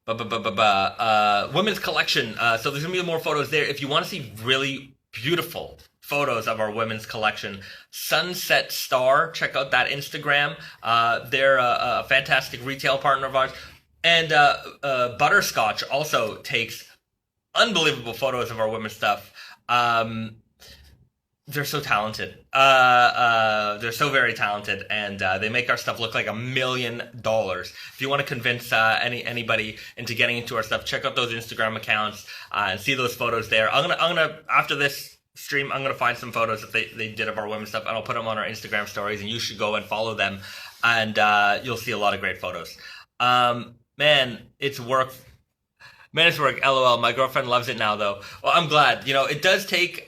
women's collection. So there's gonna be more photos there. If you want to see really beautiful photos of our women's collection, Sunset Star, check out that Instagram. They're a fantastic retail partner of ours. And Butterscotch also takes unbelievable photos of our women's stuff. They're so talented. They're so very talented, and they make our stuff look like $1 million. If you want to convince anybody into getting into our stuff, check out those Instagram accounts and see those photos there. I'm gonna after this stream, I'm gonna find some photos that they did of our women's stuff, and I'll put them on our Instagram stories, and you should go and follow them, and you'll see a lot of great photos. Man, it's work. Man, it's work. LOL. My girlfriend loves it now, though. Well, I'm glad. It does take.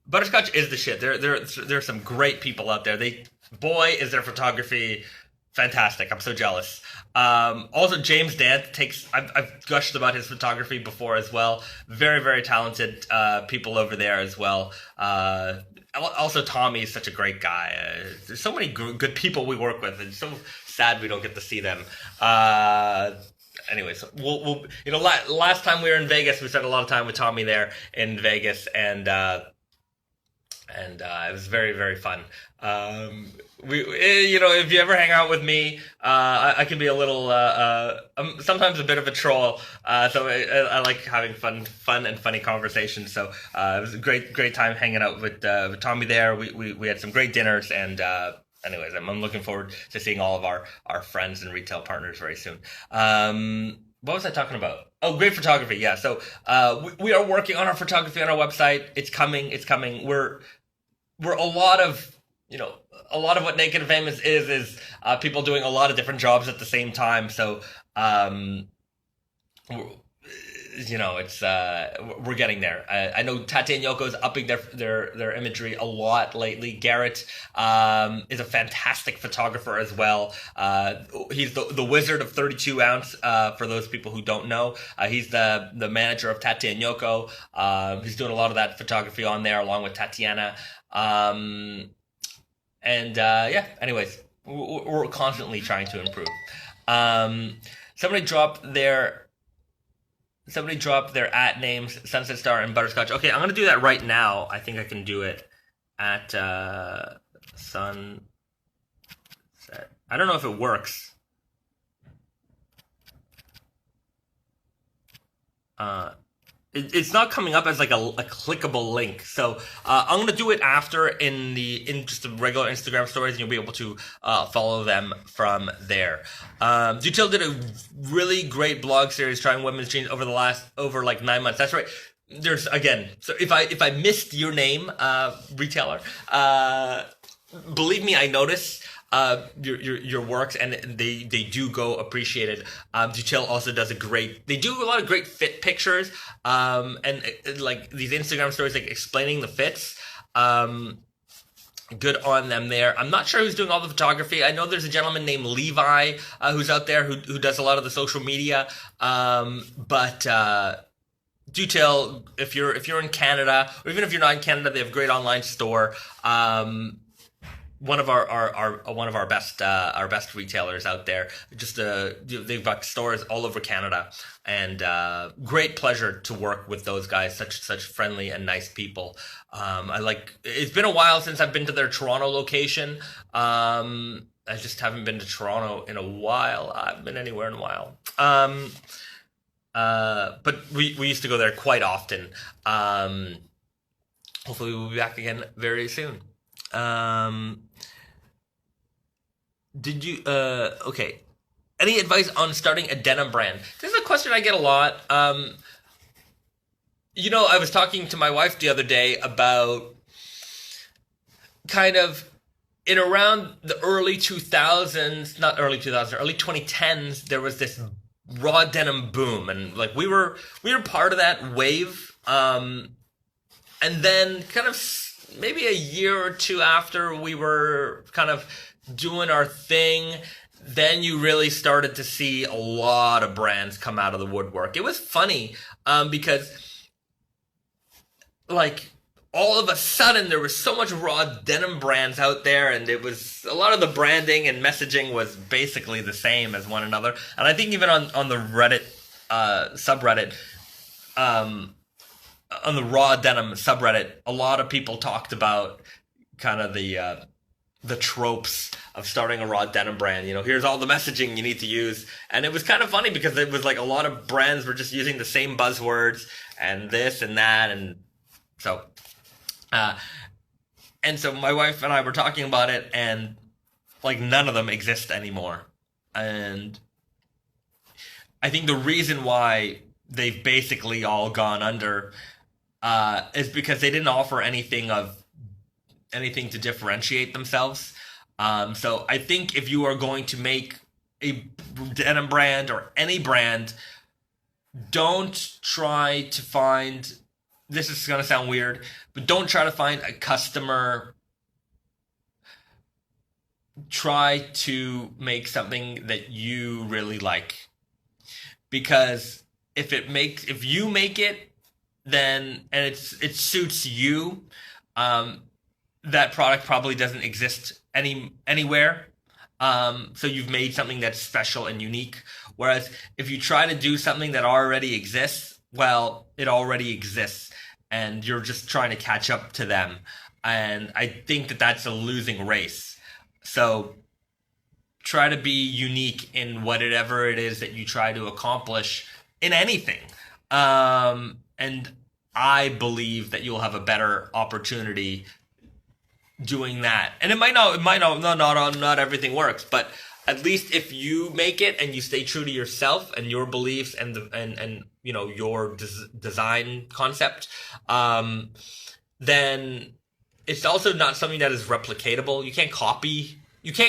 Butterscotch is the shit. There are some great people out there. Boy, is their photography fantastic. I'm so jealous. Also, James Dant takes. I've gushed about his photography before as well. Very, very talented people over there as well. Also, Tommy is such a great guy. There's so many good people we work with, and so sad we don't get to see them. Anyways, we'll last time we were in Vegas, we spent a lot of time with Tommy there in Vegas, and it was very, very fun. If you ever hang out with me, I can be a little, sometimes a bit of a troll. So I like having fun and funny conversations. So it was a great time hanging out with Tommy there. We had some great dinners, and anyways, I'm looking forward to seeing all of our friends and retail partners very soon. What was I talking about? Oh, great photography. Yeah. So we are working on our photography on our website. It's coming. We're a lot of what Naked and Famous is people doing a lot of different jobs at the same time. So it's we're getting there. I know Tati and Yoko is upping their imagery a lot lately. Garrett is a fantastic photographer as well. He's the wizard of 32 ounce. For those people who don't know, he's the manager of Tati and Yoko. He's doing a lot of that photography on there along with Tatiana. Anyways, we're constantly trying to improve. Somebody dropped their at names, Sunset Star and Butterscotch. Okay, I'm going to do that right now. I think I can do it at Sunset. I don't know if it works. It's not coming up as like a clickable link. So I'm going to do it after in just the regular Instagram stories, and you'll be able to follow them from there. Dutil did a really great blog series trying women's jeans over like 9 months. That's right. There's again. So if I missed your name, retailer, believe me, I notice your works, and they do go appreciated. Dutil also does they do a lot of great fit pictures, and like these Instagram stories, like explaining the fits. Good on them there. I'm not sure who's doing all the photography. I know there's a gentleman named Levi who's out there who does a lot of the social media. But Dutil, if you're in Canada, or even if you're not in Canada, they have a great online store. One of our best retailers out there. Just they've got stores all over Canada, and great pleasure to work with those guys. Such friendly and nice people. It's been a while since I've been to their Toronto location. I just haven't been to Toronto in a while. I haven't been anywhere in a while. But we used to go there quite often. Hopefully we'll be back again very soon. Okay. Any advice on starting a denim brand? This is a question I get a lot. I was talking to my wife the other day about kind of in around the early 2000s, not early 2000s, early 2010s, there was this raw denim boom, and like we were part of that wave. And then kind of maybe a year or two after we were kind of doing our thing, then you really started to see a lot of brands come out of the woodwork. It was funny because like all of a sudden there was so much raw denim brands out there, and it was a lot of the branding and messaging was basically the same as one another. And I think even on the Reddit subreddit, on the raw denim subreddit, a lot of people talked about kind of the tropes of starting a raw denim brand. Here's all the messaging you need to use. And it was kind of funny because it was like a lot of brands were just using the same buzzwords and this and that. And so my wife and I were talking about it, and like none of them exist anymore. And I think the reason why they've basically all gone under is because they didn't offer anything to differentiate themselves. So I think if you are going to make a denim brand or any brand, don't try to find, this is going to sound weird, but don't try to find a customer. Try to make something that you really like. Because if you make it, then, and it suits you, that product probably doesn't exist anywhere. So you've made something that's special and unique. Whereas if you try to do something that already exists, well, it already exists, and you're just trying to catch up to them. And I think that that's a losing race. So try to be unique in whatever it is that you try to accomplish in anything. And I believe that you'll have a better opportunity doing that. And not everything works, but at least if you make it and you stay true to yourself and your beliefs and your design concept, then it's also not something that is replicatable. You can't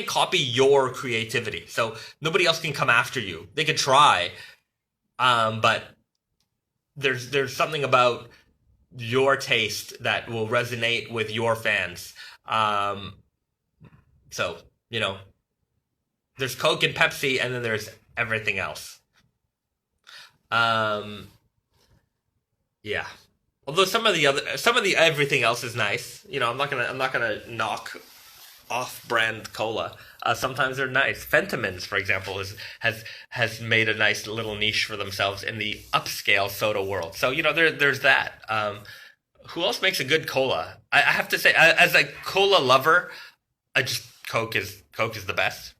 copy your creativity. So nobody else can come after you. They could try, but there's something about your taste that will resonate with your fans. So, there's Coke and Pepsi, and then there's everything else. Yeah. Although some of the everything else is nice. I'm not gonna knock off-brand cola. Sometimes they're nice. Fentimans, for example, has made a nice little niche for themselves in the upscale soda world. So there's that. Who else makes a good cola? I have to say, as a cola lover, Coke is the best.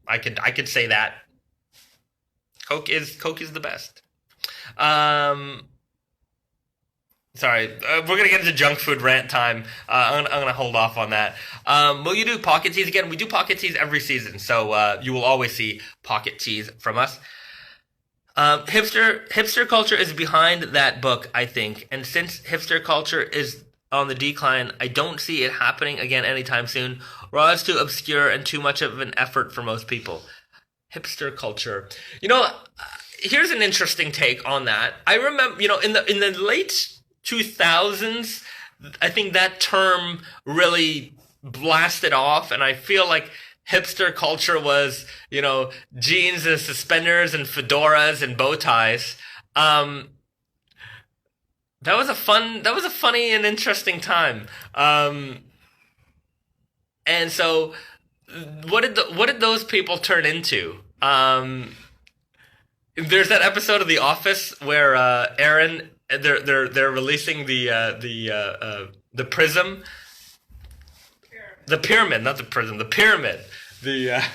I could say that. Coke is the best. Sorry, we're going to get into junk food rant time. I'm going to hold off on that. Will you do pocket teas again? We do pocket teas every season, so you will always see pocket teas from us. Hipster Culture is behind that book, I think. And since Hipster Culture is on the decline, I don't see it happening again anytime soon. Raw is too obscure and too much of an effort for most people. Hipster Culture. Here's an interesting take on that. I remember, in the late 2000s, I think that term really blasted off, and I feel like hipster culture was, jeans and suspenders and fedoras and bow ties. That was a funny and interesting time. And so what did those people turn into? There's that episode of The Office where Aaron, they're releasing the prism, the pyramid, not the prism, the pyramid. That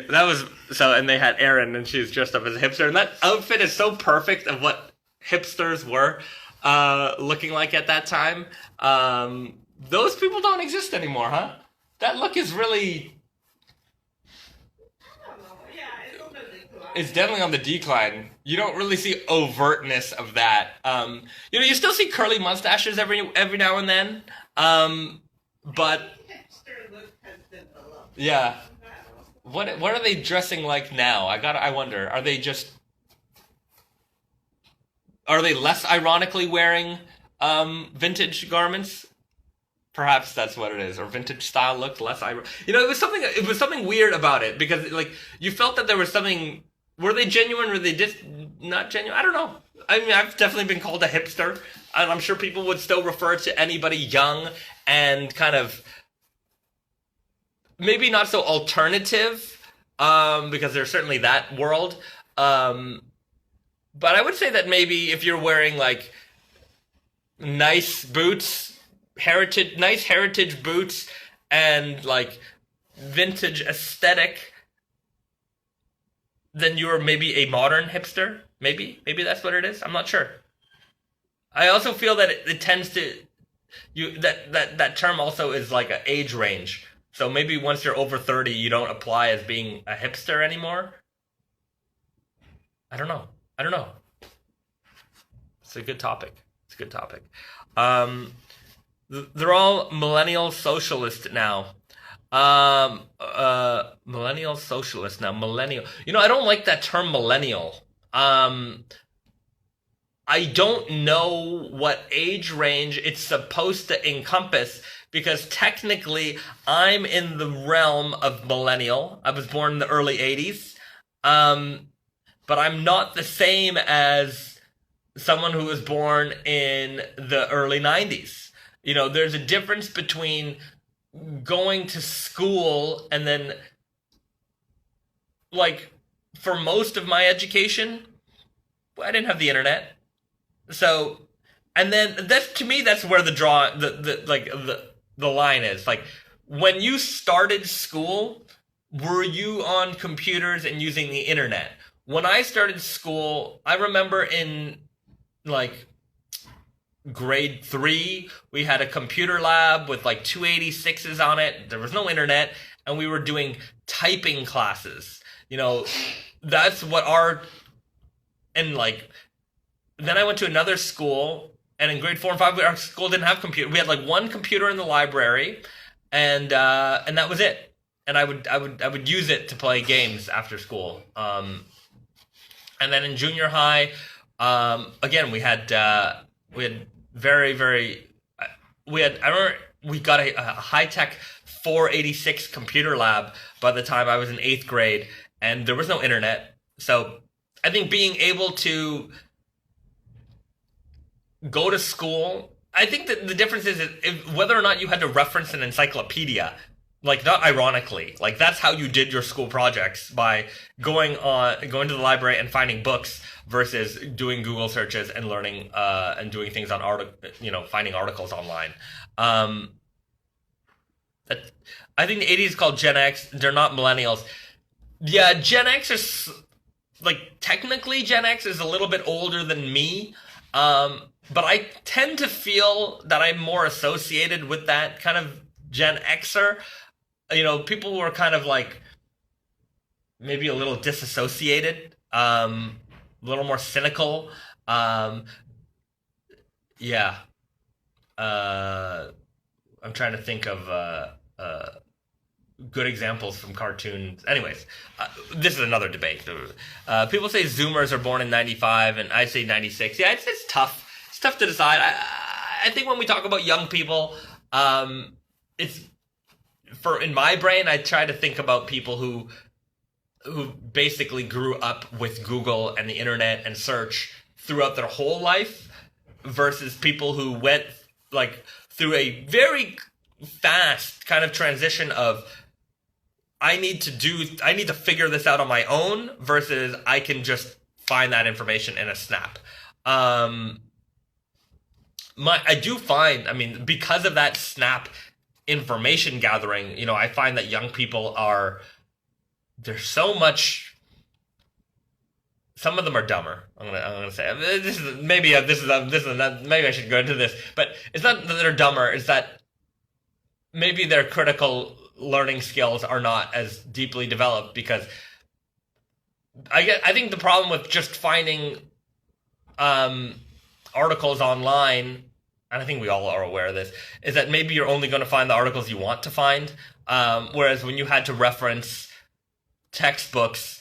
was so, and they had Erin, and she was dressed up as a hipster, and that outfit is so perfect of what hipsters were looking like at that time. Those people don't exist anymore, huh? That look is really. I don't know. Yeah, it's on the decline. It's definitely on the decline. You don't really see overtness of that. You still see curly mustaches every now and then. But Hipster look has been a lot. Yeah. What are they dressing like now? I wonder. Are they less ironically wearing vintage garments? Perhaps that's what it is. Or vintage style look, less ironic. It was something weird about it, because you felt that there was something. Were they genuine? Were they just not genuine? I don't know. I mean, I've definitely been called a hipster, and I'm sure people would still refer to anybody young and kind of maybe not so alternative, because there's certainly that world. But I would say that maybe if you're wearing like nice boots, nice heritage boots, and like vintage aesthetic, then you're maybe a modern hipster. Maybe that's what it is. I'm not sure. I also feel that it tends to that term also is like an age range. So maybe once you're over 30, you don't apply as being a hipster anymore. I don't know. I don't know. It's a good topic. It's a good topic. They're all millennial socialist now. Millennial socialist now. Millennial. I don't like that term millennial. I don't know what age range it's supposed to encompass because technically I'm in the realm of millennial. I was born in the early 80s. But I'm not the same as someone who was born in the early 90s. There's a difference between going to school and then, like, for most of my education, I didn't have the internet. So, and then to me, that's where the line is. Like, when you started school, were you on computers and using the internet? When I started school, I remember in like grade 3, we had a computer lab with like 286s on it. There was no internet, and we were doing typing classes. That's what and like, then I went to another school, and in grade 4 and 5, our school didn't have computer. We had like one computer in the library, and that was it. And I would use it to play games after school. And then in junior high, again, we had very, very, I remember we got a high-tech 486 computer lab by the time I was in 8th grade, and there was no internet. So I think being able to go to school, I think that the difference is whether or not you had to reference an encyclopedia. Like, not ironically, like that's how you did your school projects, by going to the library and finding books versus doing Google searches and learning and doing things on finding articles online. I think the 80s called Gen X. They're not millennials. Yeah, Gen X is like, technically Gen X is a little bit older than me. But I tend to feel that I'm more associated with that kind of Gen Xer. People who are kind of like maybe a little disassociated, a little more cynical. Yeah. I'm trying to think of good examples from cartoons. Anyways, this is another debate. People say Zoomers are born in 95, and I say 96. Yeah, it's tough. It's tough to decide. I think when we talk about young people, in my brain, I try to think about people who basically grew up with Google and the internet and search throughout their whole life, versus people who went like through a very fast kind of transition of I need to figure this out on my own, versus I can just find that information in a snap. I do find, because of that snap information gathering, I find that young people there's so much. Some of them are dumber. I'm gonna say maybe I should go into this, but it's not that they're dumber. It's that maybe their critical learning skills are not as deeply developed, because I think the problem with just finding articles online, and I think we all are aware of this, is that maybe you're only going to find the articles you want to find. Whereas when you had to reference textbooks,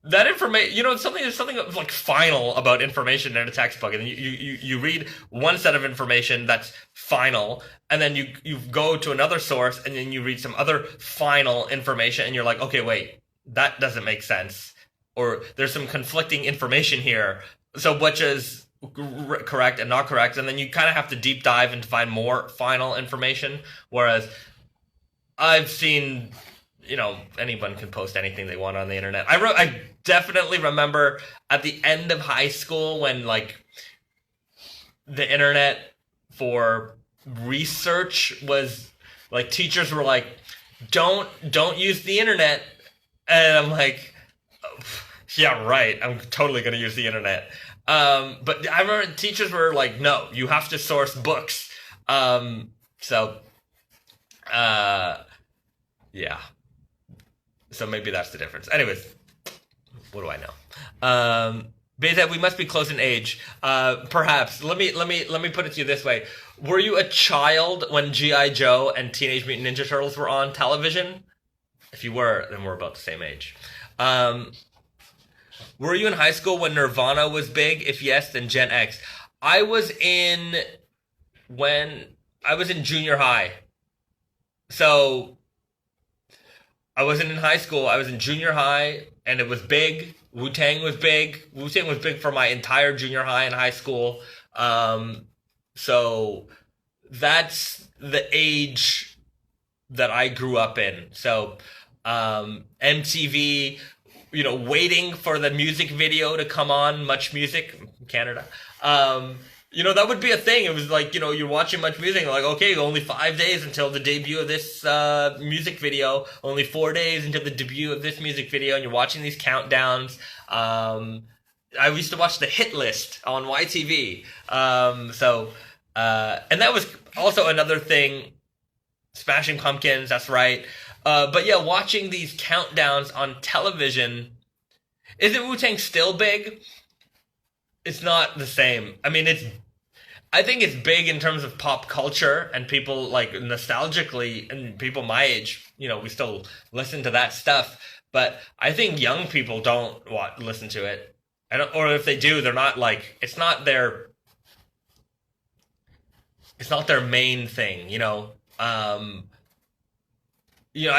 that information, something like final about information in a textbook, and you read one set of information that's final, and then you go to another source, and then you read some other final information, and you're like, okay, wait, that doesn't make sense, or there's some conflicting information here. So which is correct and not correct, and then you kind of have to deep dive and find more final information. Whereas I've seen anyone can post anything they want on the internet. I definitely remember at the end of high school when like the internet for research was like teachers were like, don't use the internet, and I'm like, oh, yeah, right, I'm totally gonna use the internet. But I remember teachers were like, no, you have to source books. So yeah. So maybe that's the difference. Anyways, what do I know? Being that we must be close in age, perhaps. Let me put it to you this way: were you a child when G.I. Joe and Teenage Mutant Ninja Turtles were on television? If you were, then we're about the same age. Were you in high school when Nirvana was big? If yes, then Gen X. I was in junior high. So I wasn't in high school. I was in junior high, and it was big. Wu-Tang was big. Wu-Tang was big for my entire junior high and high school. So that's the age that I grew up in. So MTV, waiting for the music video to come on, Much Music, Canada. That would be a thing. It was like, you're watching Much Music, like, okay, only 5 days until the debut of this music video, only 4 days until the debut of this music video, and you're watching these countdowns. I used to watch the hit list on YTV. And that was also another thing, Smashing Pumpkins, that's right. But yeah, watching these countdowns on television, isn't Wu-Tang still big? It's not the same. I mean, I think it's big in terms of pop culture and people like nostalgically, and people my age, we still listen to that stuff. But I think young people don't listen to it. Or if they do, they're not like, it's not their main thing, I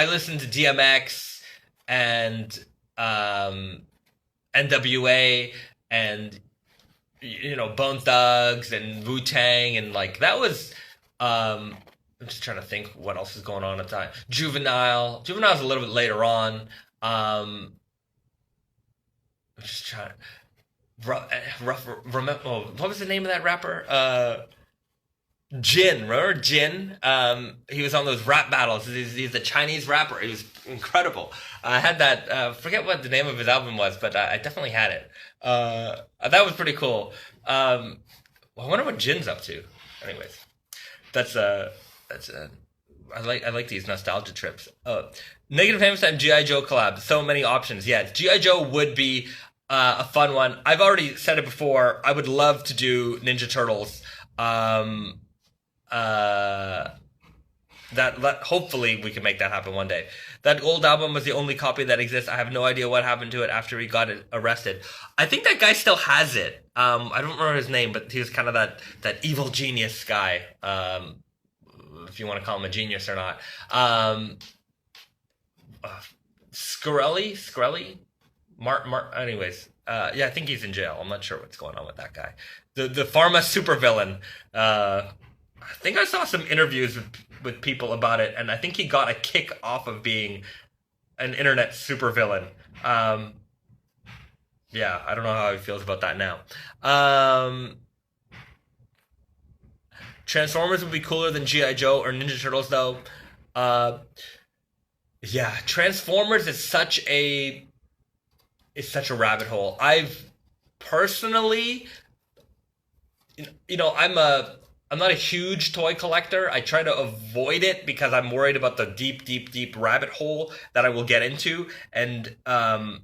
listen to DMX and NWA and Bone Thugs and Wu-Tang, and like that was I'm just trying to think what else is going on at the time. Juvenile's a little bit later on. I'm just trying what was the name of that rapper? Jin, remember Jin? He was on those rap battles. He's a Chinese rapper. He was incredible. I had that. Forget what the name of his album was, but I definitely had it. That was pretty cool. I wonder what Jin's up to. Anyways, I like these nostalgia trips. Negative Famous Time G.I. Joe collab. So many options. Yeah, G.I. Joe would be a fun one. I've already said it before. I would love to do Ninja Turtles. That hopefully we can make that happen one day. That old album was the only copy that exists. I have no idea what happened to it after he got arrested. I think that guy still has it. I don't remember his name, but he was kind of that evil genius guy. If you want to call him a genius or not. Skrelly? Anyways, yeah, I think he's in jail. I'm not sure what's going on with that guy. The pharma supervillain. I think I saw some interviews with people about it, and I think he got a kick off of being an internet supervillain. Yeah, I don't know how he feels about that now. Transformers would be cooler than G.I. Joe or Ninja Turtles, though. Yeah, Transformers is such a rabbit hole. I've personally, I'm not a huge toy collector. I try to avoid it because I'm worried about the deep rabbit hole that I will get into. And Ninja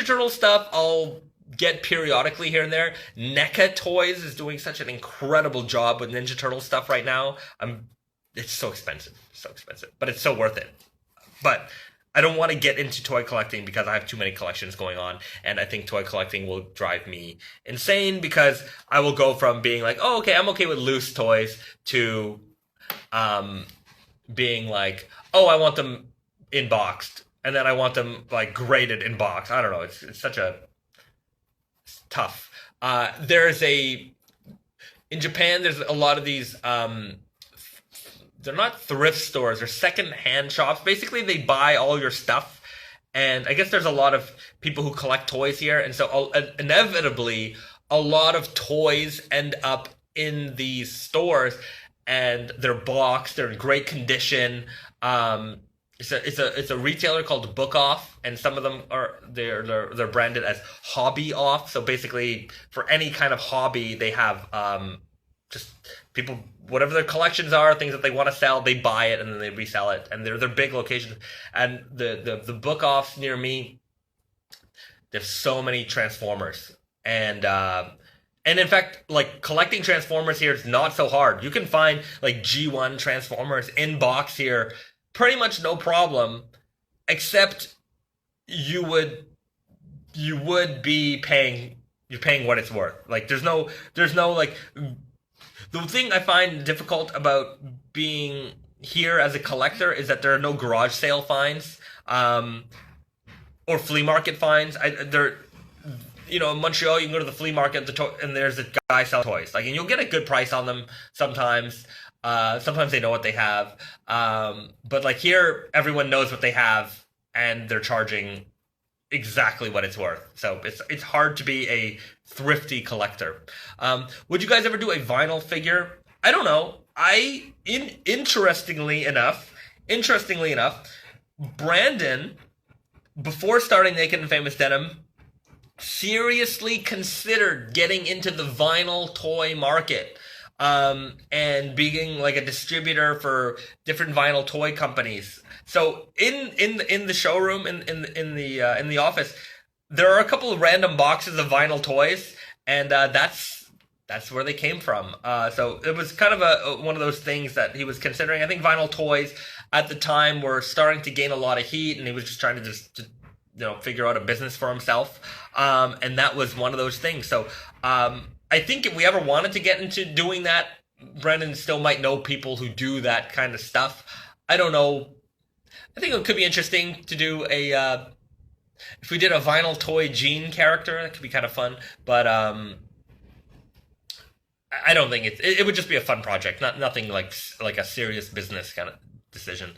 Turtle stuff I'll get periodically here and there. NECA Toys is doing such an incredible job with Ninja Turtle stuff right now. It's so expensive, but it's so worth it. But I don't want to get into toy collecting because I have too many collections going on, and I think toy collecting will drive me insane because I will go from being like, oh, okay, I'm okay with loose toys to being like, oh, I want them in-boxed, and then I want them like graded in box. I don't know. It's tough. In Japan, there's a lot of these they're not thrift stores, they're second-hand shops. Basically, they buy all your stuff. And I guess there's a lot of people who collect toys here, and so inevitably, a lot of toys end up in these stores, and they're boxed, they're in great condition. It's a retailer called Book Off, and some of them they're branded as Hobby Off. So basically, for any kind of hobby, they have just people, whatever their collections are, things that they want to sell, they buy it and then they resell it, and they're big locations. And the Book Offs near me, there's so many Transformers, and in fact, like, collecting Transformers here is not so hard. You can find like G1 Transformers in box here, pretty much no problem, except you would be paying what it's worth. Like, there's no like. The thing I find difficult about being here as a collector is that there are no garage sale finds, or flea market finds. In Montreal, you can go to the flea market and there's a guy selling toys. Like, and you'll get a good price on them sometimes. Sometimes they know what they have. But like here, everyone knows what they have and they're charging exactly what it's worth. So it's hard to be a thrifty collector. Would you guys ever do a vinyl figure? I don't know. Interestingly enough, Brandon, before starting Naked and Famous Denim, seriously considered getting into the vinyl toy market, and being like a distributor for different vinyl toy companies. So in the showroom, in the office, there are a couple of random boxes of vinyl toys, and that's where they came from. So it was kind of one of those things that he was considering. I think vinyl toys at the time were starting to gain a lot of heat, and he was just trying to figure out a business for himself. And that was one of those things. So I think if we ever wanted to get into doing that, Brendan still might know people who do that kind of stuff. I don't know. I think it could be interesting to do if we did a vinyl toy Gene character, that could be kind of fun. But I don't think it would just be a fun project, nothing like a serious business kind of decision.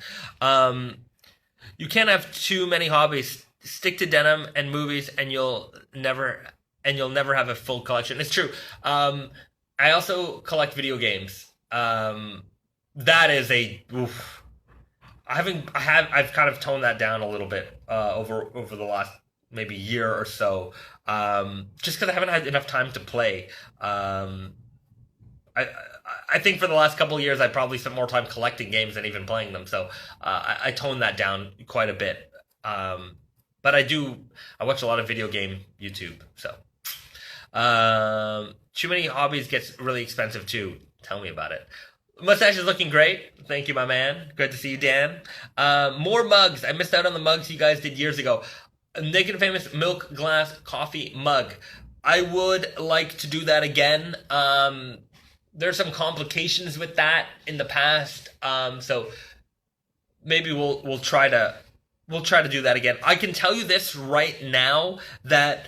You can't have too many hobbies. Stick to denim and movies, and you'll never have a full collection. It's true. I also collect video games. That is oof. I've kind of toned that down a little bit over the last maybe year or so, just because I haven't had enough time to play. I think for the last couple of years I probably spent more time collecting games than even playing them. So I toned that down quite a bit. But I watch a lot of video game YouTube. So too many hobbies gets really expensive too. Tell me about it. Mustache is looking great. Thank you, my man. Good to see you, Dan. More mugs. I missed out on the mugs you guys did years ago. Naked and Famous milk glass coffee mug. I would like to do that again. There's some complications with that in the past. So maybe we'll try to do that again. I can tell you this right now that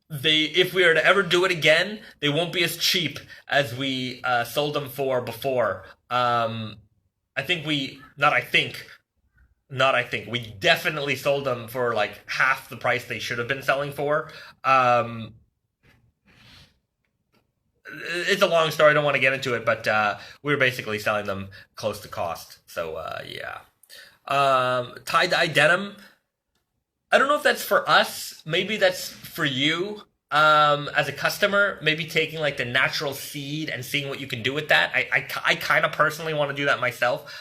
if we were to ever do it again, they won't be as cheap as we sold them for before. We definitely sold them for like half the price they should have been selling for. It's a long story. I don't want to get into it, but we were basically selling them close to cost. So yeah. Tie-dye denim. I don't know if that's for us. Maybe that's for you as a customer. Maybe taking like the natural seed and seeing what you can do with that. I kind of personally want to do that myself.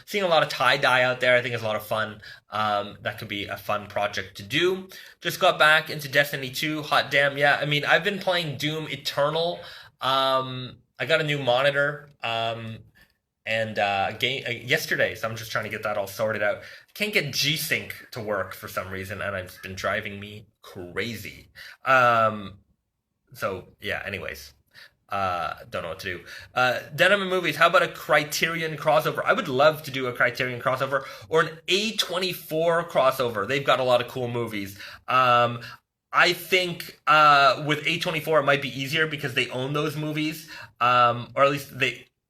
Seeing a lot of tie-dye out there, I think is a lot of fun. That could be a fun project to do. Just got back into Destiny 2. Hot damn, yeah. I mean, I've been playing Doom Eternal. I got a new monitor. And yesterday, so I'm just trying to get that all sorted out. I can't get G-Sync to work for some reason, and it's been driving me crazy. So yeah, anyways, don't know what to do. Denim and movies, how about a Criterion crossover? I would love to do a Criterion crossover or an A24 crossover. They've got a lot of cool movies. I think with A24 it might be easier because they own those movies, or at least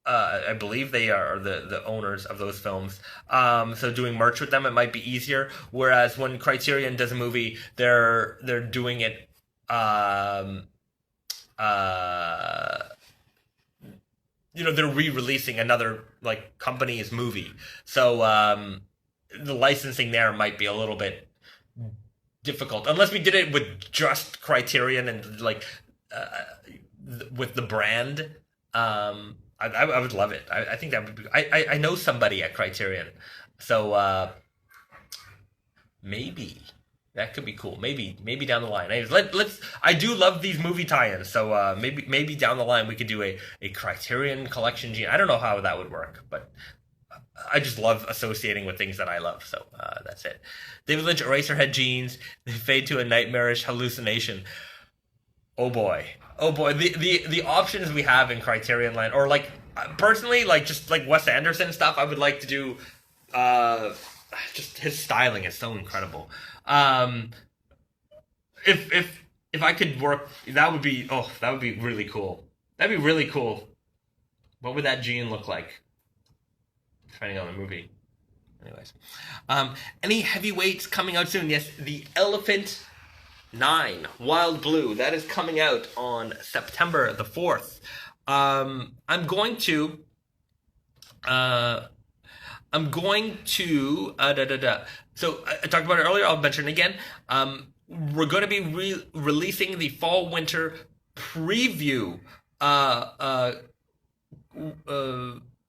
I believe they are the owners of those films. So doing merch with them, it might be easier. Whereas when Criterion does a movie, they're doing it. Uh, they're re-releasing another like company's movie. So the licensing there might be a little bit difficult unless we did it with just Criterion and like with the brand. I would love it. I think that would be. I know somebody at Criterion, so maybe that could be cool. Maybe down the line. Anyways, let's. I do love these movie tie-ins, so maybe down the line we could do a Criterion collection gene. I don't know how that would work, but I just love associating with things that I love. So that's it. David Lynch Eraserhead jeans. They fade to a nightmarish hallucination. Oh boy. The options we have in Criterion Land, or like personally, like just like Wes Anderson stuff, I would like to do. Just his styling is so incredible. If I could work, that would be really cool. That'd be really cool. What would that jean look like? Depending on the movie. Anyways, any heavyweights coming out soon? Yes, the Elephant 9 Wild Blue, that is coming out on September the 4th. I'm going to So I talked about it earlier. I'll mention it again. We're going to be releasing the fall winter preview.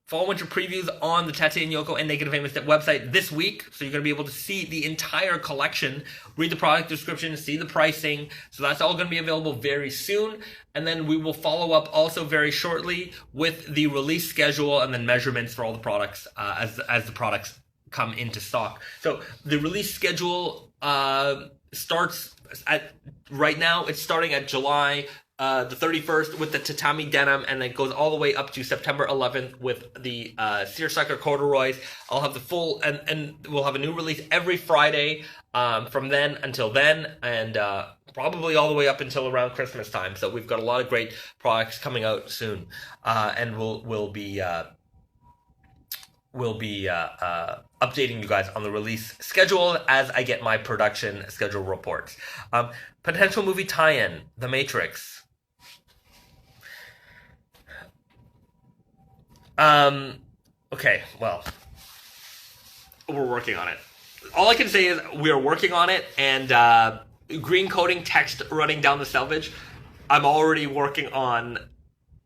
Fall winter previews on the Tatsuya Yoko and Naked and Famous website this week. So you're going to be able to see the entire collection, read the product description, see the pricing. So that's all going to be available very soon. And then we will follow up also very shortly with the release schedule and then measurements for all the products as the products come into stock. So the release schedule starts right now. It's starting at July the 31st with the tatami denim, and it goes all the way up to September 11th with the Seersucker corduroys. I'll have the full, and we'll have a new release every Friday from then until then, and probably all the way up until around Christmas time. So we've got a lot of great products coming out soon, and we'll be updating you guys on the release schedule as I get my production schedule reports. Potential movie tie-in, The Matrix. Okay, well, we're working on it. All I can say is we are working on it, and green coating text running down the selvage. I'm already working on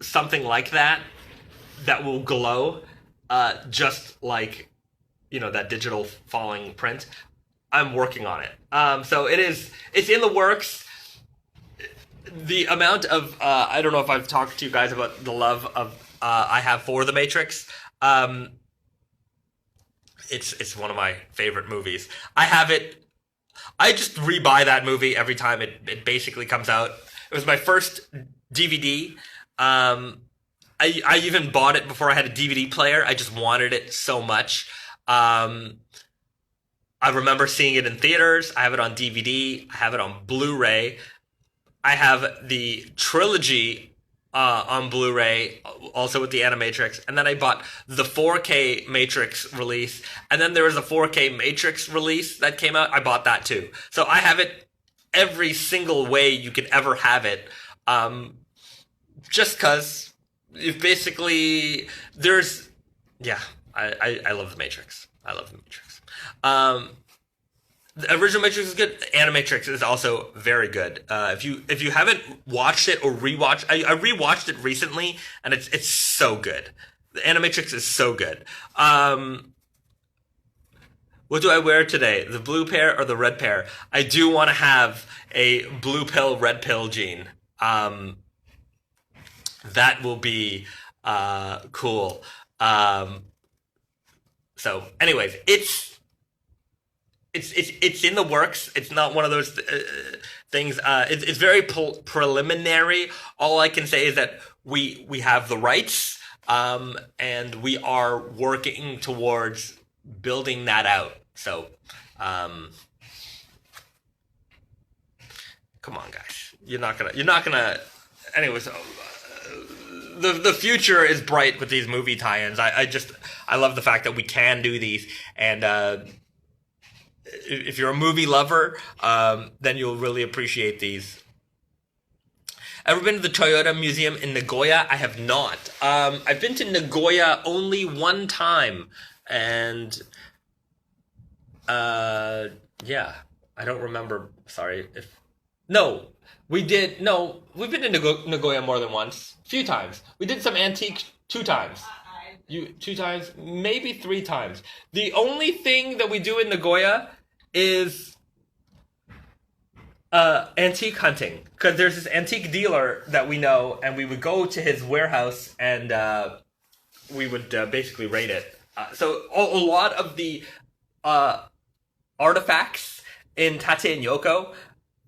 something like that will glow, just like, that digital falling print. I'm working on it. So it's in the works. The amount of, I don't know if I've talked to you guys about the love of I have for The Matrix. It's one of my favorite movies. I have it. I just rebuy that movie every time it basically comes out. It was my first DVD. I even bought it before I had a DVD player. I just wanted it so much. I remember seeing it in theaters. I have it on DVD. I have it on Blu-ray. I have the trilogy on Blu-ray, also with the Animatrix, and then I bought the 4K Matrix release, and then there was a 4K Matrix release that came out. I bought that too. So I have it every single way you could ever have it, just because basically there's, I love the Matrix. I love the Matrix. The original Matrix is good. The Animatrix is also very good. If you haven't watched it or rewatched, I rewatched it recently, and it's so good. The Animatrix is so good. What do I wear today? The blue pair or the red pair? I do want to have a blue pill, red pill jean. That will be cool. So, anyways, it's in the works. It's not one of those things. It's very preliminary. All I can say is that we have the rights, and we are working towards building that out. So, come on, guys. You're not gonna. Anyways, the future is bright with these movie tie-ins. I love the fact that we can do these, and if you're a movie lover, then you'll really appreciate these. Ever been to the Toyota Museum in Nagoya? I have not. I've been to Nagoya only one time, and yeah, I don't remember. Sorry if we've been to Nagoya more than once, a few times. We did some antique 2 times. 2 times, maybe 3 times. The only thing that we do in Nagoya is antique hunting, because there's this antique dealer that we know, and we would go to his warehouse and we would basically raid it. So a lot of the artifacts in Tate and Yoko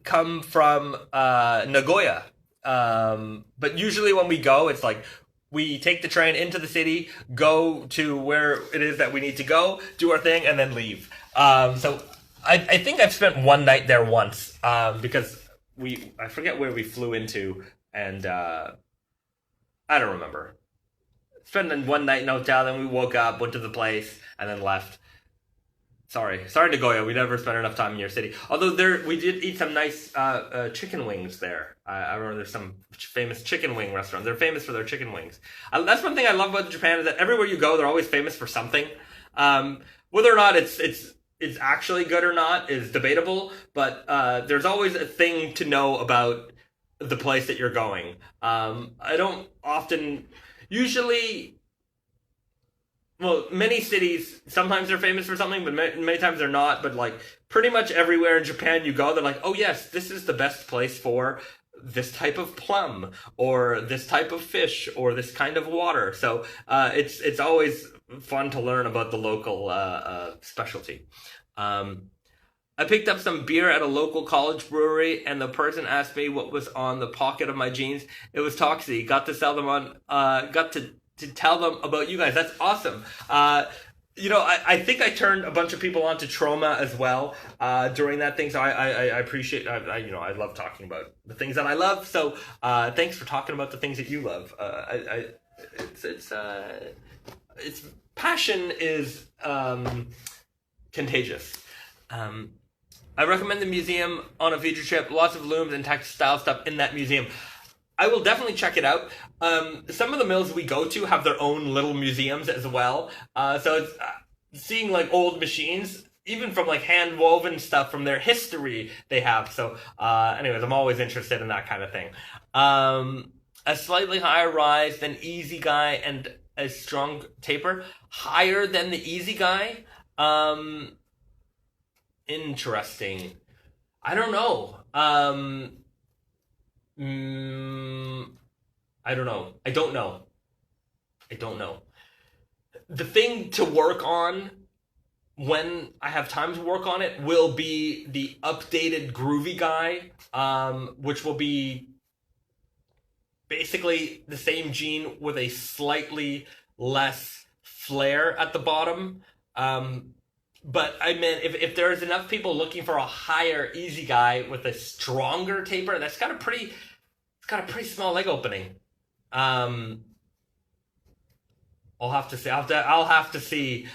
come from Nagoya, but usually when we go, it's like we take the train into the city, go to where it is that we need to go, do our thing, and then leave. So I think I've spent one night there once, because I forget where we flew into, and I don't remember. Spent one night in a hotel, then we woke up, went to the place, and then left. Sorry, Nagoya. We never spent enough time in your city. Although we did eat some nice chicken wings there. I remember there's some famous chicken wing restaurants. They're famous for their chicken wings. That's one thing I love about Japan, is that everywhere you go, they're always famous for something. Whether or not it's actually good or not is debatable, but there's always a thing to know about the place that you're going. I don't often, usually. Well, many cities, sometimes they're famous for something, but many times they're not. But like pretty much everywhere in Japan you go, they're like, oh yes, this is the best place for this type of plum, or this type of fish, or this kind of water. So it's always fun to learn about the local specialty. I picked up some beer at a local college brewery, and the person asked me what was on the pocket of my jeans. It was Toxie. Got to sell them on. Got to tell them about you guys. That's awesome. I think I turned a bunch of people onto Trauma as well during that thing. So I appreciate. I love talking about the things that I love. So thanks for talking about the things that you love. It's passion is contagious. I recommend the museum on a future trip. Lots of looms and textile stuff in that museum. I will definitely check it out. Some of the mills we go to have their own little museums as well. So it's seeing like old machines, even from like hand woven stuff from their history they have. So anyways, I'm always interested in that kind of thing. A slightly higher rise than Easy Guy and a strong taper. Higher than the Easy Guy. Interesting. I don't know. I don't know. I don't know. The thing to work on when I have time to work on it will be the updated Groovy Guy, which will be basically the same jean with a slightly less flare at the bottom. But I mean, if there's enough people looking for a higher Easy Guy with a stronger taper, that's got a pretty small leg opening. I'll have to see.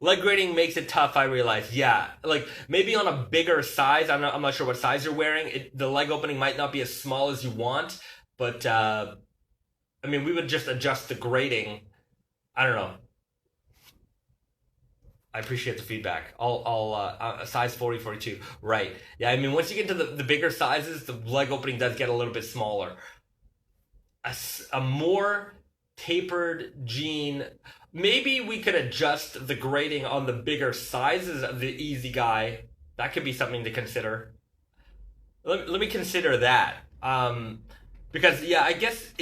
Leg grading makes it tough, I realize. Yeah, like maybe on a bigger size. I'm not sure what size you're wearing. The leg opening might not be as small as you want, but I mean, we would just adjust the grading. I don't know. I appreciate the feedback. I'll size 40, 42. Right. Yeah, I mean, once you get to the bigger sizes, the leg opening does get a little bit smaller. A more tapered jean, maybe we could adjust the grading on the bigger sizes of the Easy Guy. That could be something to consider. Let me consider that. Because, yeah, I guess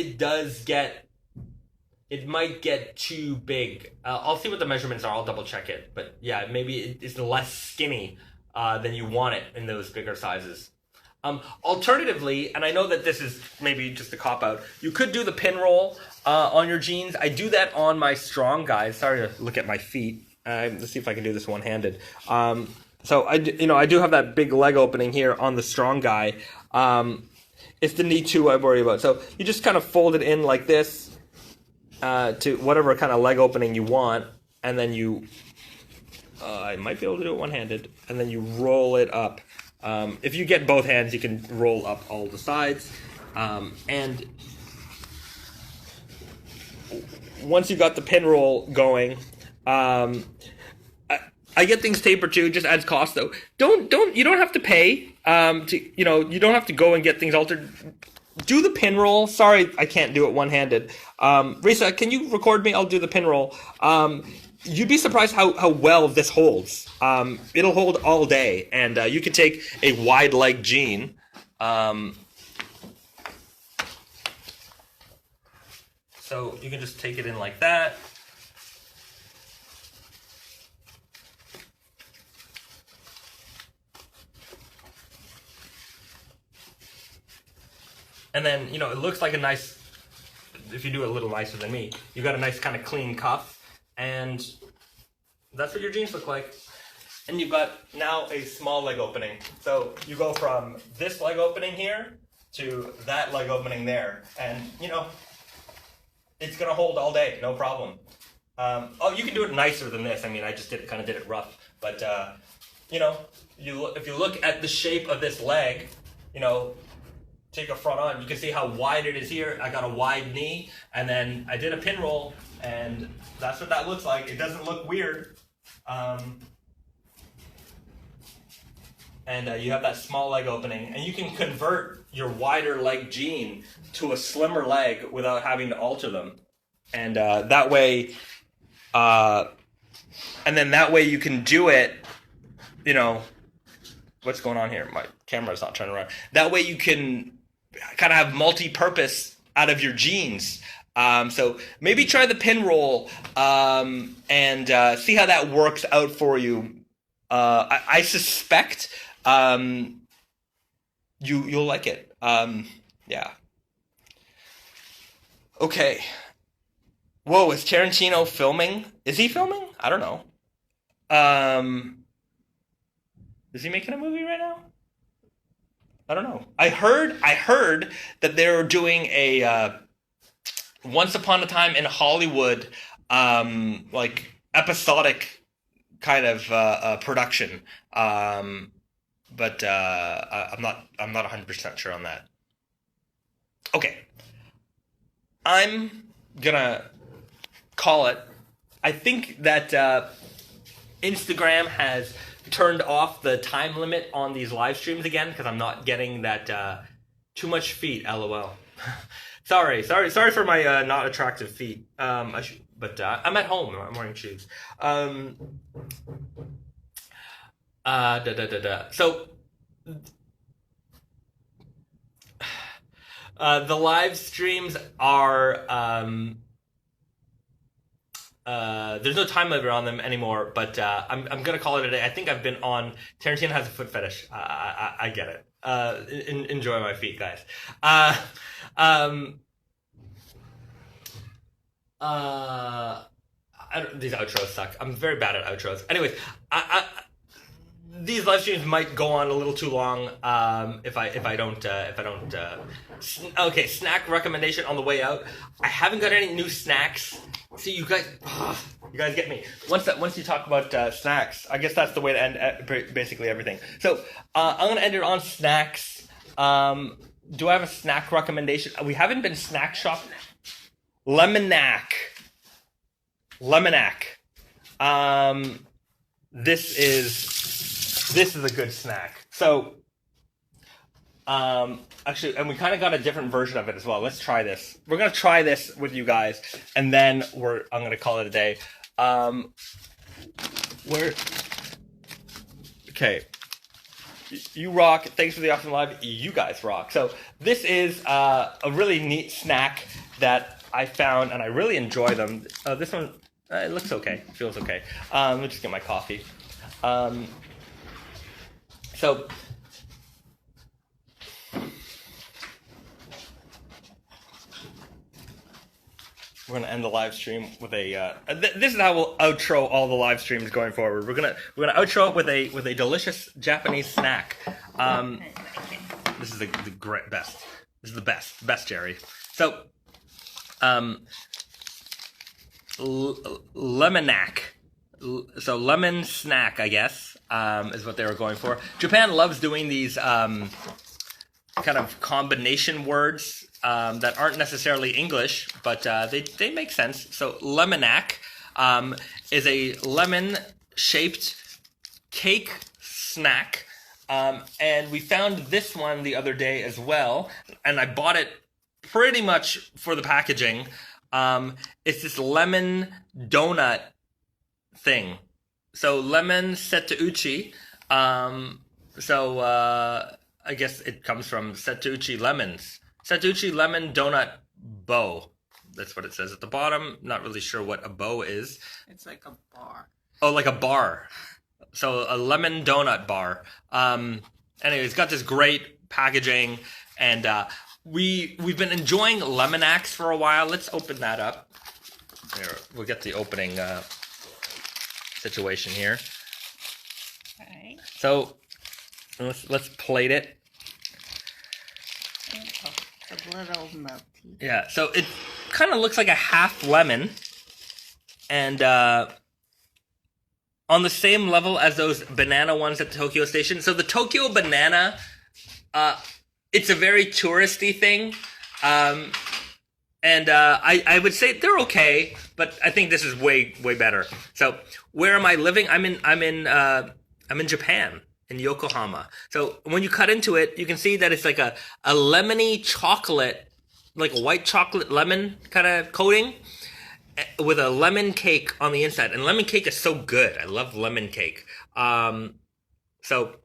it might get too big. I'll see what the measurements are. I'll double check it. But yeah, maybe it's less skinny than you want it in those bigger sizes. Alternatively, and I know that this is maybe just a cop-out, you could do the pin roll on your jeans. I do that on my strong guys. Sorry to look at my feet. Let's see if I can do this one-handed. So I do have that big leg opening here on the strong guy. it's the knee two I worry about. So you just kind of fold it in like this to whatever kind of leg opening you want, and then you, I might be able to do it one-handed, and then you roll it up. If you get both hands, you can roll up all the sides, and once you've got the pin roll going, I get things tapered too. Just adds cost though. You don't have to pay. You don't have to go and get things altered. Do the pin roll. Sorry, I can't do it one-handed. Risa, can you record me? I'll do the pin roll. You'd be surprised how well this holds. It'll hold all day, and you can take a wide leg jean. So you can just take it in like that. And then, it looks like a nice, if you do it a little nicer than me, you got a nice kind of clean cuff, and that's what your jeans look like. And you've got now a small leg opening. So you go from this leg opening here to that leg opening there. And, it's going to hold all day, no problem. You can do it nicer than this. I mean, I just did it rough. But, if you look at the shape of this leg, take a front on, you can see how wide it is here. I got a wide knee, and then I did a pin roll, and that's what that looks like. It doesn't look weird. And you have that small leg opening, and you can convert your wider leg jean to a slimmer leg without having to alter them. And that way, you can do it, what's going on here? My camera's not turning around. That way you can kind of have multi-purpose out of your jeans. So maybe try the pin roll and see how that works out for you. I suspect you'll like it. Yeah. Okay. Whoa, is Tarantino filming? Is he filming? I don't know. Is he making a movie right now? I don't know. I heard that they're doing a Once Upon a Time in Hollywood episodic kind of production. But I'm not 100% sure on that. Okay. I'm gonna call it. I think that Instagram has turned off the time limit on these live streams again because I'm not getting that too much feet. LOL. sorry for my not attractive feet. But I'm at home. I'm wearing shoes. So the live streams are there's no time limit on them anymore, but I'm gonna call it a day. I think I've been on. Tarantino has a foot fetish. I get it. Enjoy my feet, guys. These outros suck. I'm very bad at outros. Anyways, these live streams might go on a little too long if I don't. Okay, snack recommendation on the way out. I haven't got any new snacks. See, you guys get me. Once you talk about snacks, I guess that's the way to end basically everything. So I'm gonna end it on snacks. Do I have a snack recommendation? We haven't been snack shopping. Lemonac. This is a good snack. So, actually, and we kind of got a different version of it as well. Let's try this. We're gonna try this with you guys, and then I'm gonna call it a day. Okay. You rock. Thanks for the awesome live. You guys rock. So this is a really neat snack that I found, and I really enjoy them. This one, it looks okay. Feels okay. Let me just get my coffee. So we're gonna end the live stream with a. This is how we'll outro all the live streams going forward. We're gonna outro it with a delicious Japanese snack. This is the great best. This is the best cherry. So, Lemonac. So lemon snack, I guess, is what they were going for. Japan loves doing these kind of combination words that aren't necessarily English, but they make sense. So Lemonac is a lemon-shaped cake snack, and we found this one the other day as well, and I bought it pretty much for the packaging. It's this lemon donut thing. So lemon setouchi. So I guess it comes from setouchi lemons. Setouchi lemon donut bow. That's what it says at the bottom. Not really sure what a bow is. It's like a bar. Oh, like a bar. So a lemon donut bar. Anyway, it's got this great packaging, and we've been enjoying Lemonacs for a while. Let's open that up. Here, we'll get the opening situation here. Okay. So let's plate it. Oh, it's a little melty. Yeah. So it kind of looks like a half lemon, and on the same level as those banana ones at the Tokyo Station. So the Tokyo banana, it's a very touristy thing. And I would say they're okay, but I think this is way better. So where am I living? I'm in Japan, in Yokohama. So when you cut into it, you can see that it's like a lemony chocolate, like a white chocolate lemon kind of coating, with a lemon cake on the inside. And lemon cake is so good. I love lemon cake. So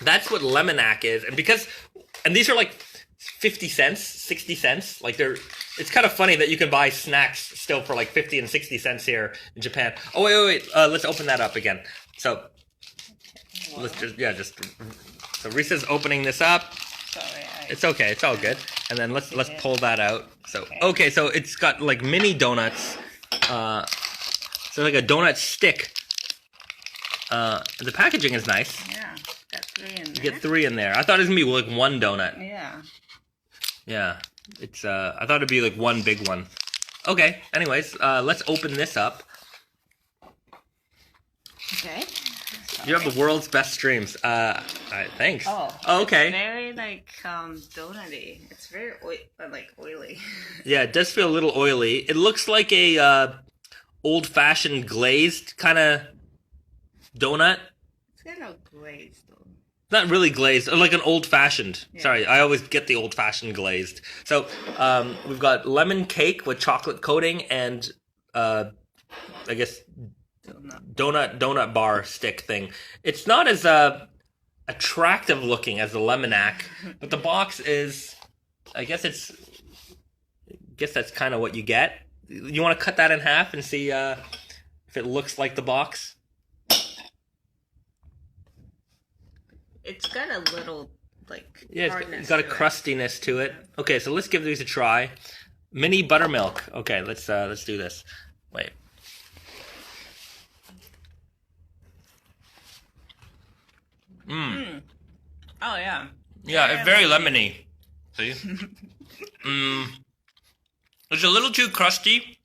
that's what Lemonac is. And these are like 50 cents, 60 cents. Like it's kind of funny that you can buy snacks still for like 50 and 60 cents here in Japan. Oh, wait. Let's open that up again. So let's so Risa's opening this up. Sorry. It's okay. It's all good. And then let's pull that out. So, okay. So it's got like mini donuts. So like a donut stick. The packaging is nice. Yeah, got 3 in there. You get 3 in there. I thought it was gonna be like one donut. Yeah. Yeah, it's. I thought it'd be like one big one. Okay. Anyways, let's open this up. Okay. You have the world's best streams. Thanks. Oh. Okay. It's very like donutty. It's very oily. Yeah, it does feel a little oily. It looks like a old-fashioned glazed kind of donut. It's kind of glazed though. Not really glazed, like an old-fashioned. Yeah. Sorry, I always get the old-fashioned glazed. So we've got lemon cake with chocolate coating and I guess donut bar stick thing. It's not as attractive looking as the Lemonac, but the box is. I guess that's kind of what you get. You want to cut that in half and see if it looks like the box. It's got a little like It's got a crustiness to it. Okay, so let's give these a try. Mini buttermilk. Okay, let's do this. Wait. Oh yeah. Yeah, it's very lemony. See? It's a little too crusty.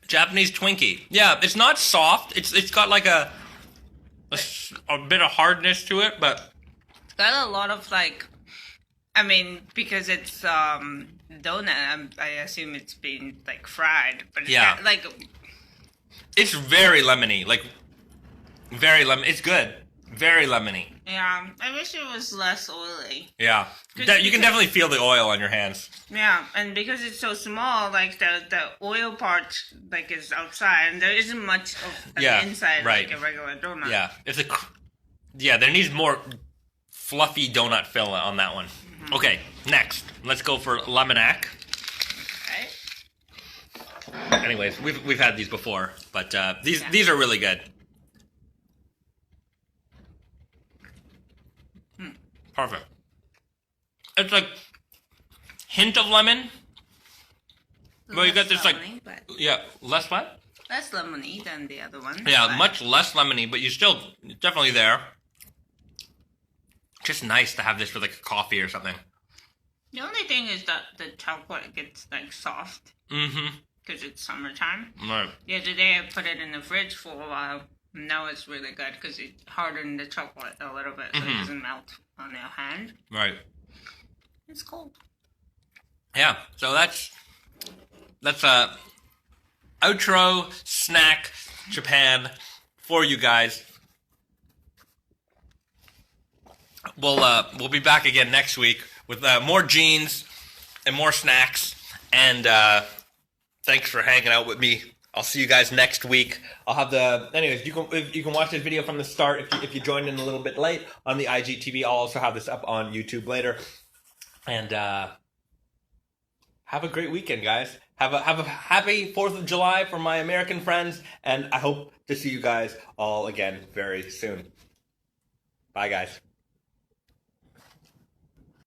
Japanese Twinkie. Yeah, it's not soft. It's got like a bit of hardness to it, but Got a lot of like, I mean, because it's donut. I assume it's been like fried, but it's Yeah. got, like it's very lemony. Like very lemon. It's good. Very lemony. yeah. I wish it was less oily. Yeah. You can definitely feel the oil on your hands. Yeah, and because it's so small, like the oil part like is outside, and there isn't much of the inside right. like a regular donut. Yeah. There needs more fluffy donut fill on that one. Mm-hmm. Okay, next. Let's go for Lemonac. Okay. Anyways, we've had these before, but these are really good. Perfect. It's like hint of lemon. Well, you got this lemony, less what? less lemony than the other one. Yeah, but much less lemony, but it's definitely there. Just nice to have this with like a coffee or something. The only thing is that the chocolate gets like soft Mm-hmm. because it's summertime. Right. The other day I put it in the fridge for a while. Now it's really good because it hardened the chocolate a little bit so it doesn't melt on your hand. Right. It's cold. Yeah. So that's outro snack Japan for you guys. We'll be back again next week with more jeans and more snacks. And thanks for hanging out with me. I'll see you guys next week. I'll have anyways, you can watch this video from the start if you joined in a little bit late on the IGTV. I'll also have this up on YouTube later. And have a great weekend, guys. Have a happy 4th of July for my American friends, and I hope to see you guys all again very soon. Bye, guys.